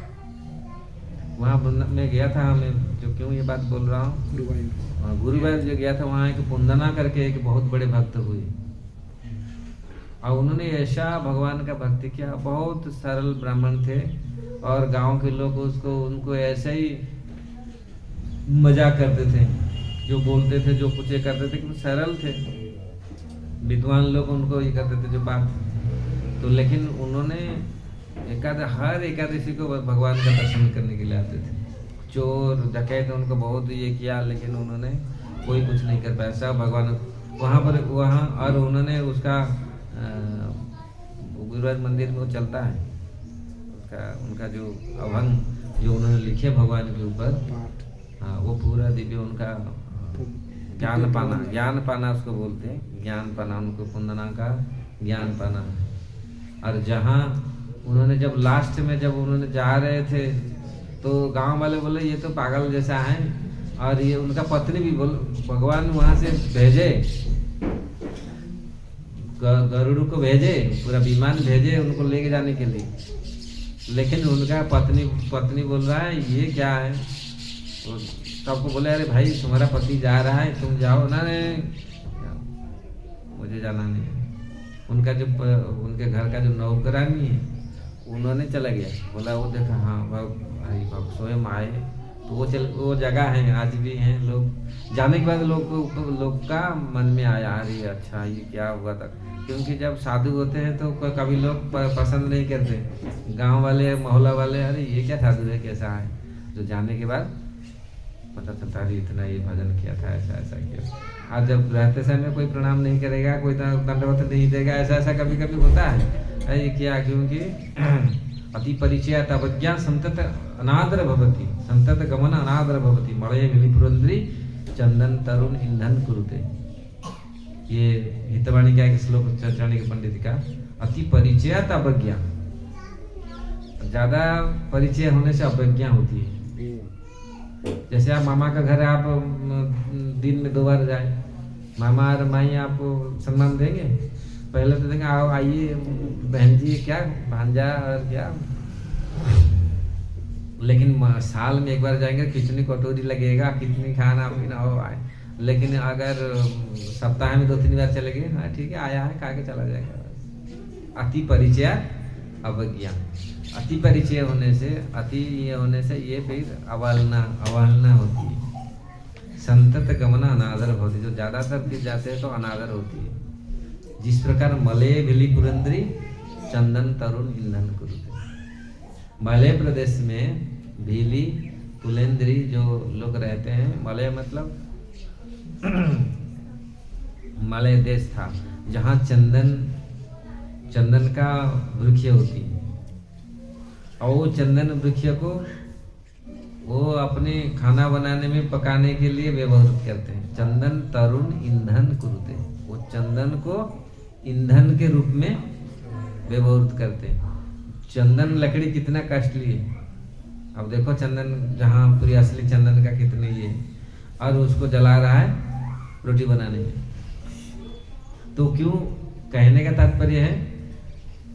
वहाँ मैं गया था, हमें जो क्यों ये बात बोल रहा हूँ, गुरुवार जो गया था वहाँ एक पुंदना करके एक बहुत बड़े भक्त हुए और उन्होंने ऐसा भगवान का भक्ति किया। बहुत सरल ब्राह्मण थे और गांव के लोग उनको ऐसे ही मजाक करते थे, जो बोलते थे जो कुछ करते थे, कि सरल थे, विद्वान लोग उनको ये करते थे जो बात। तो लेकिन उन्होंने हर एकादशी को भगवान का दर्शन करने के लिए आते थे। चोर डकैत उनको बहुत ये किया, लेकिन उन्होंने कोई कुछ नहीं कर पाया, सब भगवान वहाँ और उन्होंने उसका गुरुवार मंदिर में वो चलता है उनका जो अभंग जो उन्होंने लिखे भगवान के ऊपर, हाँ वो पूरा दिव्य उनका ज्ञान पाना उसको बोलते हैं, ज्ञान पाना, उनको पुंदना का ज्ञान पाना। और जहाँ उन्होंने जब लास्ट में जब उन्होंने जा रहे थे तो गांव वाले बोले ये तो पागल जैसा है, और ये उनका पत्नी भी बोल, भगवान वहां से भेजे, गरुड़ को भेजे, पूरा विमान भेजे उनको लेके जाने के लिए, लेकिन उनका पत्नी बोल रहा है ये क्या है। तो सबको बोले अरे भाई तुम्हारा पति जा रहा है, तुम जाओ ना। मुझे जाना नहीं। उनका जो उनके घर का जो नौकरानी है उन्होंने चला गया, बोला वो देखा हाँ भाई स्वयं आए, तो वो जगह है आज भी हैं लोग। जाने के बाद लोग का मन में आया अरे अच्छा ये क्या हुआ था, क्योंकि जब साधु होते हैं तो कभी लोग पसंद नहीं करते, गांव वाले मोहल्ला वाले अरे ये क्या साधु है कैसा है। जो जाने के बाद पता चलता है इतना ये भजन किया था, ऐसा ऐसा किया। और जब रहते समय कोई प्रणाम नहीं करेगा, कोई दंडवत नहीं देगा, ऐसा ऐसा कभी कभी होता है। ये क्या, क्योंकि अति परिचय तवज्ञा संतत अनादर भवति, संतत गमन अनादर भवति, मलय मिलिपुरंद्री चंदन तरुण ईंधन कुरुते। ये हितवाणी का एक श्लोक चाणक्य पंडित का, अति परिचय अवज्ञा, ज्यादा परिचय होने से अवज्ञा होती है। जैसे आप मामा का घर है, आप दिन में 2 बार जाए, मामा और माई आपको सम्मान देंगे, पहले तो देंगे आओ आइए बहन जी क्या भांजा और क्या, लेकिन साल में 1 बार जाएंगे, कितनी कटोरी लगेगा, कितनी खाना पीना हो आए। लेकिन अगर सप्ताह में 2-3 बार चले गए, हाँ ठीक है आया है खा के चला जाएगा। अति परिचय अवज्ञा, अति परिचय होने से, अति ये होने से ये फिर अवहेलना होती है। संतत गमना अनादर होती, जो ज्यादातर फिर जाते हैं तो अनादर होती है। जिस प्रकार मलय भिली पुरंद्री चंदन तरुण ईंधन कुरुते, मलय प्रदेश में भीली पुलेंद्री जो लोग रहते हैं, मलय मतलब मलय देश था जहाँ चंदन का वृक्ष होती है, और वो चंदन वृक्ष को वो अपने खाना बनाने में पकाने के लिए व्यवहार करते हैं। चंदन तरुण ईंधन कुरुते, वो चंदन को ईंधन के रूप में व्यवहार करते हैं। चंदन लकड़ी कितना कॉस्टली है, अब देखो चंदन जहाँ पूरी असली चंदन का कितनी ये, और उसको जला रहा है रोटी बनाने में। तो क्यों, कहने का तात्पर्य है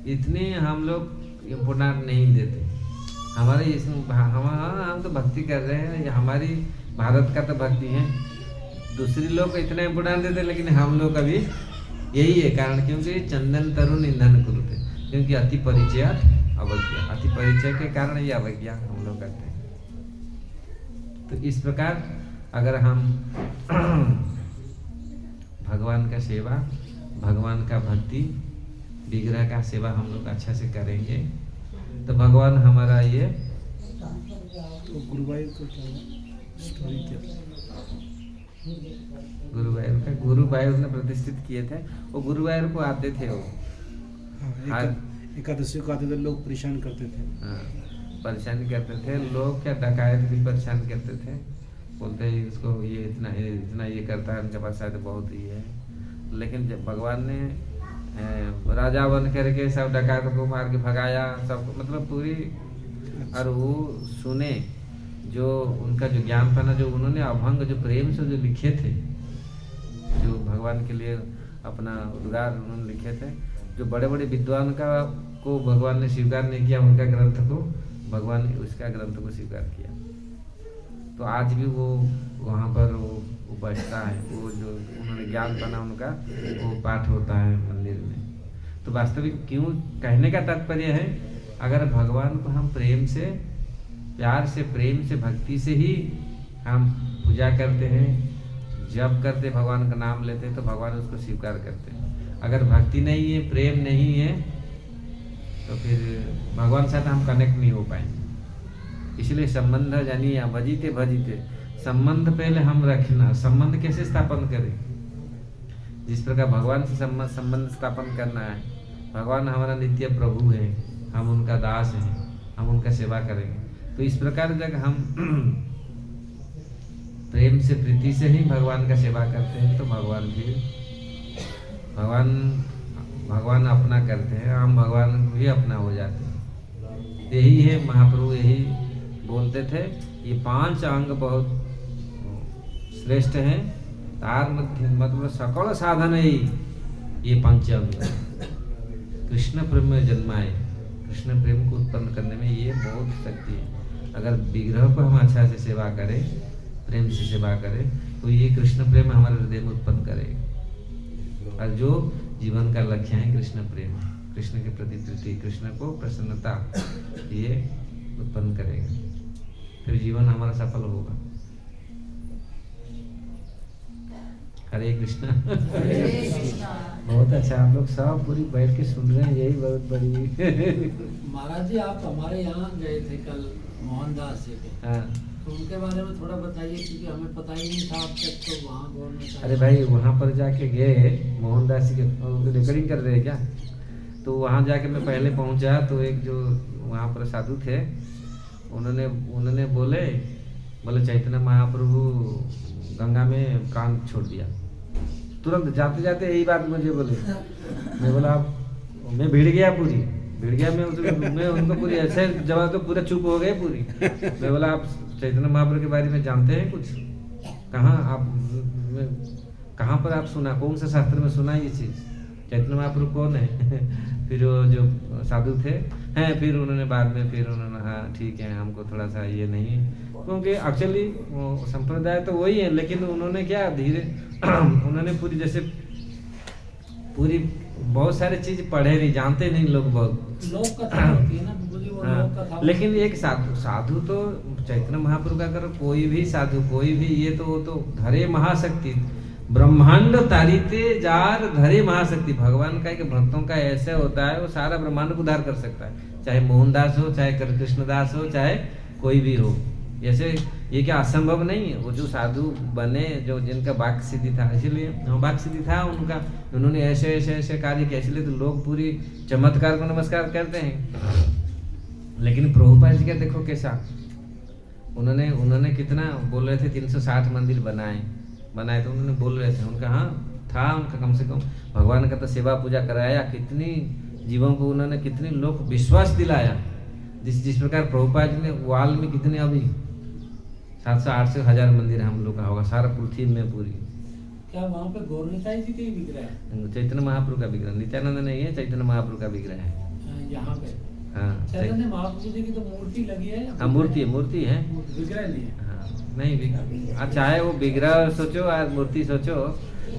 इतने हम लोग इम्पोर्टेंट नहीं देते। हमारे इसमें हम तो भक्ति कर रहे हैं, हमारी भारत का तो भक्ति है, दूसरी लोग इतना इम्पोर्टेंट देते, लेकिन हम लोग अभी यही है कारण, क्योंकि चंदन तरुण ईंधन कुरुते, क्योंकि अति परिचय अवज्ञा, अति परिचय के कारण ये अवज्ञा हम लोग करते हैं। तो इस प्रकार अगर हम भगवान का सेवा, भगवान का भक्ति, विग्रह का सेवा हम लोग अच्छा से करेंगे तो भगवान हमारा ये तो गुरुवायूर को क्या स्टोरी क्या? गुरुवायूर ने प्रतिष्ठित किए थे। वो गुरुवायूर को आते थे वो। हाँ, एकादशी को आते थे, लोग परेशान करते थे। हाँ, परेशान करते थे लोग, क्या डकायत भी परेशान करते थे, बोलते हैं इसको ये इतना ये करता है, उनके पास शायद बहुत ही है। लेकिन जब भगवान ने राजा बन करके सब डकायत को मार के भगाया, सब मतलब पूरी, और वो सुने जो उनका जो ज्ञान था ना, जो उन्होंने अभंग जो प्रेम से जो लिखे थे, जो भगवान के लिए अपना उद्गार उन्होंने लिखे थे, जो बड़े बड़े विद्वान को भगवान ने स्वीकार नहीं किया, उनका ग्रंथ को भगवान ने उसका ग्रंथ को स्वीकार किया। तो आज भी वो वहाँ पर वो बचता है, वो जो उन्होंने ज्ञान बना उनका वो पाठ होता है मंदिर में। तो वास्तविक क्यों कहने का तात्पर्य है, अगर भगवान को हम प्रेम से, प्यार से, प्रेम से, भक्ति से ही हम पूजा करते हैं, जप करते, भगवान का नाम लेते हैं, तो भगवान उसको स्वीकार करते हैं। अगर भक्ति नहीं है, प्रेम नहीं है, तो फिर भगवान से हम कनेक्ट नहीं हो पाएंगे। इसलिए संबंध जानिए भजिते भजिते, संबंध पहले हम रखना। संबंध कैसे स्थापन करें? जिस प्रकार भगवान से संबंध स्थापन करना है, भगवान हमारा नित्य प्रभु है, हम उनका दास हैं, हम उनका सेवा करेंगे। तो इस प्रकार जब हम प्रेम से, प्रीति से ही भगवान का सेवा करते हैं, तो भगवान फिर भगवान अपना करते हैं, हम भगवान भी अपना हो जाते हैं। यही है, महाप्रभु यही बोलते थे, ये 5 अंग बहुत श्रेष्ठ हैं, तार मध्य मतलब सकल साधन है ये 5 अंग। कृष्ण प्रेम में जन्माए, कृष्ण प्रेम को उत्पन्न करने में ये बहुत शक्ति है। अगर विग्रह को हम अच्छा से सेवा करें, प्रेम से सेवा करें, तो ये कृष्ण प्रेम हमारे हृदय में उत्पन्न करेगा। और जो जीवन का लक्ष्य है कृष्ण प्रेम, कृष्ण के प्रति प्रीति, कृष्ण को प्रसन्नता, ये उत्पन्न करेगा, फिर जीवन हमारा सफल होगा। हरे कृष्णा। बहुत अच्छा, आप लोग सब पूरी बैठ के सुन रहे हैं, यही बहुत बड़ी। महाराज जी, आप हमारे यहाँ गए थे कल मोहनदास जी के। हाँ, तो उनके बारे में थोड़ा बताइए, क्योंकि हमें पता ही नहीं था अब तक। तो वहाँ गवर्नमेंट, अरे भाई वहाँ पर जाके गए, मोहनदास जी के रिकॉर्डिंग कर रहे हैं क्या? तो वहाँ जाके मैं पहले पहुँचा, तो एक जो वहाँ पर साधु थे, उन्होंने बोले चैतन्य महाप्रभु गंगा में कान छोड़ दिया। तुरंत जाते जाते यही बात मुझे बोले। मैं बोला मैं भिड़ गया मैं उनको पूरी ऐसे जवाब, तो पूरा चुप हो गए पूरी। मैं बोला आप चैतन्य महाप्रभु के बारे में जानते हैं कुछ? कहाँ पर आप सुना, कौन सा शास्त्र में सुना ये चीज़? चैतन्य महाप्रभु कौन है? फिर वो जो साधु थे हैं, फिर उन्होंने बाद में फिर उन्होंने हाँ ठीक है, हमको थोड़ा सा ये नहीं, क्योंकि एक्चुअली वो संप्रदाय तो वही है, लेकिन उन्होंने क्या धीरे उन्होंने पूरी जैसे पूरी बहुत सारी चीज पढ़े नहीं, जानते नहीं लोग, बहुत लोक कथा होती है ना, बोलिए वो लोक कथा। लेकिन एक साधु तो चैतन्य महाप्रभु का अगर कोई भी साधु, कोई भी ये तो धरे महाशक्ति, ब्रह्मांड तारीते जार धरे महाशक्ति। भगवान का एक भक्तों का ऐसा होता है, वो सारा ब्रह्मांड को उद्धार कर सकता है, चाहे मोहनदास हो, चाहे कृष्णदास हो, चाहे कोई भी हो। जैसे ये क्या असंभव नहीं है? वो जो साधु बने, जो जिनका वाक् सिद्धि था, इसीलिए वाक् सिद्धि था उनका, उन्होंने ऐसे कार्य किया, इसलिए तो लोग पूरी चमत्कार को नमस्कार करते हैं। लेकिन प्रभुपाद जी का देखो कैसा, उन्होंने कितना बोल रहे थे, 360 मंदिर बनाए, तो उन्होंने बोल रहे थे, उनका हाँ था, उनका कम से कम भगवान का तो सेवा पूजा कराया, कितनी जीवों को उन्होंने, कितने लोग विश्वास दिलाया। जिस प्रकार प्रभुपाद जी ने वाल में कितने अभी 700-800 हजार मंदिर हम लोग का होगा सारा पृथ्वी में पूरी। क्या वहाँ पे गौरनिताई जी का विग्रह है? चैतन्य महाप्रभु का विग्रह, नित्यानंद नहीं है, चैतन्य महाप्रभु का विग्रह है यहाँ पे। हाँ, चैतन्य महाप्रभु जी की तो मूर्ति लगी है। हाँ, मूर्ति है, विग्रह नहीं है। हाँ, नहीं चाहे वो विग्रह सोचो और मूर्ति सोचो,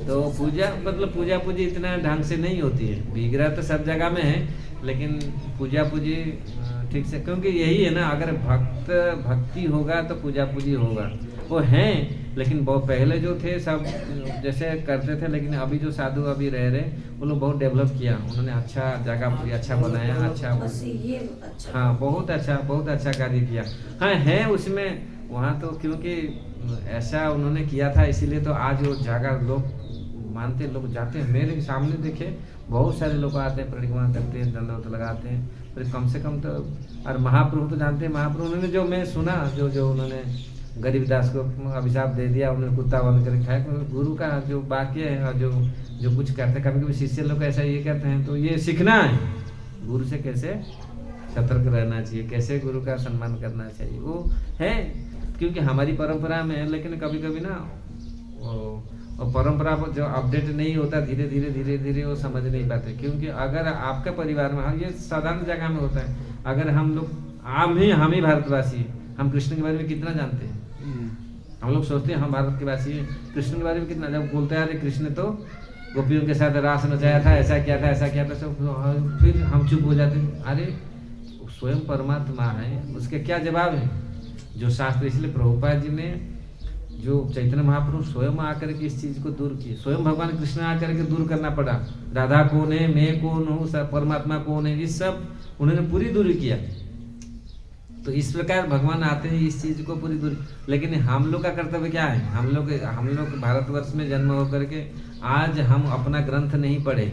तो पूजा मतलब पूजा पूजी इतना ढंग से नहीं होती है। विग्रह तो सब जगह में है, लेकिन पूजा पूजी ठीक से, क्योंकि यही है ना, अगर भक्ति होगा तो पूजा पूजी होगा। वो हैं, लेकिन बहुत पहले जो थे सब जैसे करते थे, लेकिन अभी जो साधु अभी रह रहे वो लोग बहुत डेवलप किया उन्होंने, अच्छा जगह पूरी अच्छा बनाया, अच्छा हाँ बहुत अच्छा कार्य किया। हाँ है उसमें वहाँ तो, क्योंकि ऐसा उन्होंने किया था इसीलिए तो आज वो जगह लोग मानते, लोग जाते हैं। मेरे सामने देखे बहुत सारे लोग आते हैं, परिक्रमा करते हैं, दंडवत लगाते हैं, पर कम से कम तो। और महाप्रभु तो जानते हैं, महाप्रभु उन्होंने जो मैं सुना जो उन्होंने गरीबदास को अभिशाप दे दिया, उन्होंने कुत्ता बन कर खाया। गुरु का जो वाक्य है और जो कुछ करते हैं, कभी कभी शिष्य लोग ऐसा ये कहते हैं, तो ये सीखना है गुरु से कैसे सतर्क रहना चाहिए, कैसे गुरु का सम्मान करना चाहिए, वो है। क्योंकि हमारी परंपरा में है, लेकिन कभी कभी ना वो परंपरा जो अपडेट नहीं होता, धीरे धीरे वो समझ नहीं पाते। क्योंकि अगर आपका परिवार में, ये साधारण जगह में होता है, अगर हम लोग हम ही भारतवासी, हम कृष्ण के बारे में कितना जानते हैं, हम लोग सोचते हैं हम भारत के वासी हैं, कृष्ण के बारे में कितना, जब बोलते हैं अरे कृष्ण तो गोपियों के साथ रास नचाया था, ऐसा किया था सब, फिर हम चुप हो जाते हैं। अरे स्वयं परमात्मा है, उसके क्या जवाब है जो शास्त्र। इसलिए प्रभुपाद जी ने जो चैतन्य महाप्रभु स्वयं आकर के इस चीज को दूर किए, स्वयं भगवान कृष्ण आकर के दूर करना पड़ा। राधा कौन है, मैं कौन हूँ, परमात्मा कौन है, ये सब उन्होंने पूरी दूरी किया। तो इस प्रकार भगवान आते हैं इस चीज को पूरी दूरी। लेकिन हम लोग का कर्तव्य क्या है, हम लोग भारतवर्ष में जन्म होकर के आज हम अपना ग्रंथ नहीं पढ़े,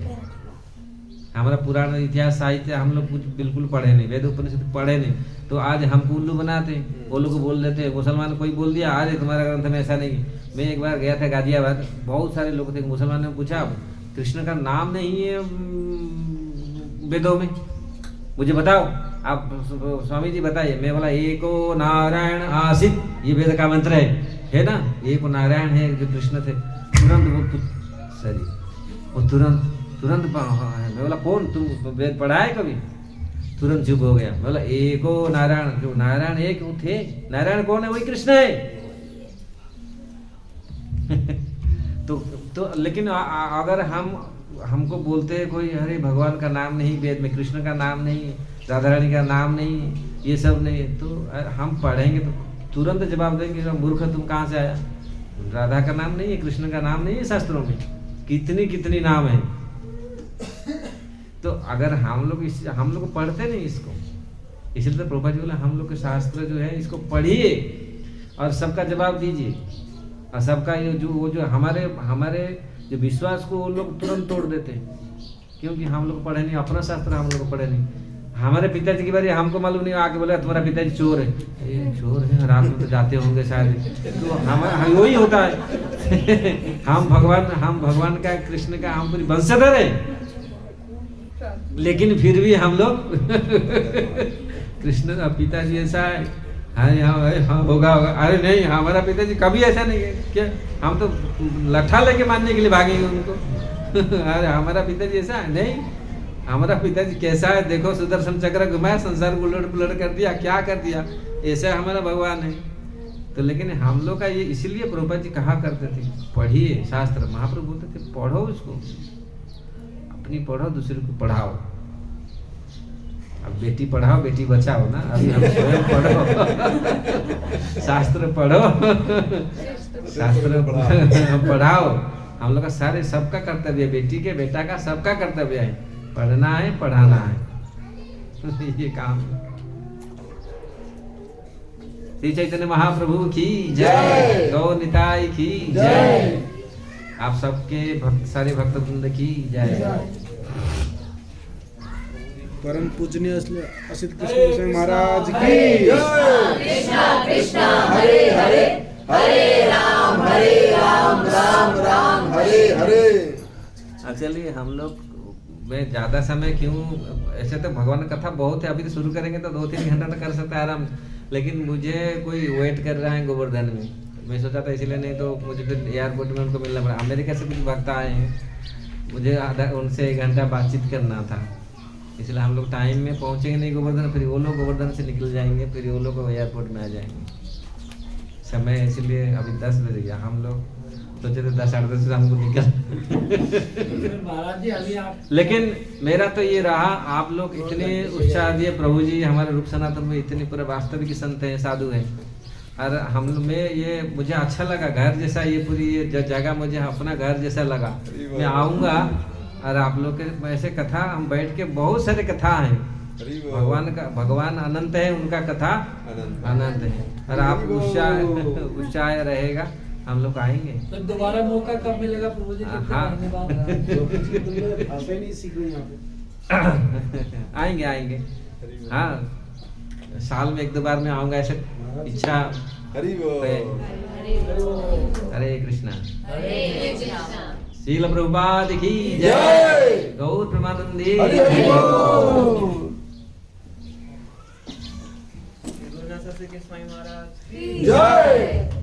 हमारा पुराण इतिहास साहित्य हम लोग कुछ बिल्कुल पढ़े नहीं, वेद उपनिषद पढ़े नहीं, तो आज हमको उल्लू बनाते, वो लोग बोल देते हैं। मुसलमान कोई बोल दिया अरे तुम्हारा ग्रंथ में ऐसा नहीं। मैं एक बार गया था गाजियाबाद, बहुत सारे लोग थे, मुसलमान ने पूछा कृष्ण का नाम नहीं है वेदों में, मुझे बताओ आप स्वामी जी बताइए। मैं बोला एको नारायण आसित, ये वेद का मंत्र है ना, एक नारायण है जो कृष्ण थे। तुरंत वो तुरंत मैं बोला कौन, तुम वेद पढ़ा है कभी? तुरंत चुप हो गया। बोला एको नारायण, जो नारायण एक वो थे, नारायण कौन है? वही कृष्ण है। तो लेकिन अगर हमको बोलते हैं कोई अरे भगवान का नाम नहीं वेद में, कृष्ण का नाम नहीं, राधा रानी का नाम नहीं, ये सब नहीं, तो हम पढ़ेंगे तो तुरंत जवाब देंगे मूर्ख तुम कहाँ से आया, राधा का नाम नहीं है, कृष्ण का नाम नहीं है शास्त्रों में, कितनी नाम है। तो अगर हम लोग पढ़ते नहीं इसको, इसलिए तो प्रभुपाद जी बोला हम लोग के शास्त्र जो है इसको पढ़िए और सबका जवाब दीजिए। और सबका ये जो हमारे जो विश्वास को वो लोग तुरंत तोड़ देते हैं, क्योंकि हम लोग पढ़े नहीं, अपना शास्त्र हम लोग पढ़े नहीं। हमारे पिताजी के बारे हमको मालूम नहीं, आके बोला तुम्हारा पिताजी चोर है, चोर है, रात में तो जाते होंगे शायद, तो हमारा वही होता है। हम भगवान का, कृष्ण का हम पूरी वंशधर है, लेकिन फिर भी हम लोग कृष्ण का पिताजी ऐसा है, हाँ होगा। अरे नहीं, हमारा पिताजी कभी ऐसा नहीं है, क्या हम तो लट्ठा लेके मारने के लिए भागेंगे उनको। अरे हमारा पिताजी ऐसा है नहीं, हमारा पिताजी कैसा है देखो, सुदर्शन चक्र घुमाया, संसार को उलट पुलट कर दिया, क्या कर दिया, ऐसा हमारा भगवान है। तो लेकिन हम लोग का ये, इसीलिए प्रभुपाद जी कहा करते थे पढ़िए शास्त्र। महाप्रभु बोलते थे पढ़ो उसको, अपनी पढ़ो, दूसरे को पढ़ाओ। अब बेटी पढ़ाओ बेटी बचाओ ना, अभी हम स्वयं पढ़ो, शास्त्र पढ़ो, शास्त्र पढ़ाओ। हम लोग का सारे सबका कर्तव्य है, बेटी के बेटा का सबका कर्तव्य है, पढ़ना है पढ़ाना है, ये काम। श्री चैतन्य महाप्रभु की जय, गौ निताई की जय, आप सबके सारे भक्त वृंद की जय। परम पूजनीय असित कृष्ण महाराज की कृष्णा कृष्णा हरे हरे, हरे राम राम राम हरे हरे। चलिए हम लोग मैं ज़्यादा समय क्यों, ऐसे तो भगवान कथा बहुत है, अभी तो शुरू करेंगे तो 2-3 घंटा तो कर सकते हैं आराम, लेकिन मुझे कोई वेट कर रहा है गोवर्धन में, मैं सोचा था इसलिए, नहीं तो मुझे फिर एयरपोर्ट में उनको मिलना पड़ा। अमेरिका से कुछ भक्त आए हैं, मुझे उनसे 1 घंटा बातचीत करना था, इसलिए हम लोग टाइम में पहुँचेंगे नहीं गोवर्धन, फिर वो लोग गोवर्धन से निकल जाएंगे, फिर वो लोग एयरपोर्ट में आ जाएंगे समय, इसलिए अभी 10 बज गया। हम लोग सोचे थे 10 साढ़े 10 से हमको निकल। फिर महाराज जी अभी आप लेकिन मेरा तो ये रहा, आप लोग इतने उत्साह दिए, प्रभु जी हमारे रूप सनातन में इतने पूरे वास्तविक संत हैं, साधु हैं, और हम लोग में ये मुझे अच्छा लगा, घर जैसा ये पूरी ये जगह मुझे अपना घर जैसा लगा। मैं आऊँगा और आप लोग के ऐसे कथा हम बैठ के, बहुत सारे कथा हैं भगवान अनंत है, उनका कथा अनंत है, और आप उत्साह रहेगा, हम लोग आएंगे। तो दोबारा मौका कब मिलेगा प्रभु जी? कितने हाँ। महीने बाद? भाषा ही नहीं सीख रही यहाँ पे। आएंगे हाँ, साल में 1-2 बार में आऊंगा, ऐसे इच्छा हरि है। बोल। हरे कृष्णा। हरे कृष्णा। श्रील प्रभुपाद की जय। जय। गौर प्रेमानंदी। हरि हरि बोल। गुरुनाथ सर के स्वामी महाराज जय।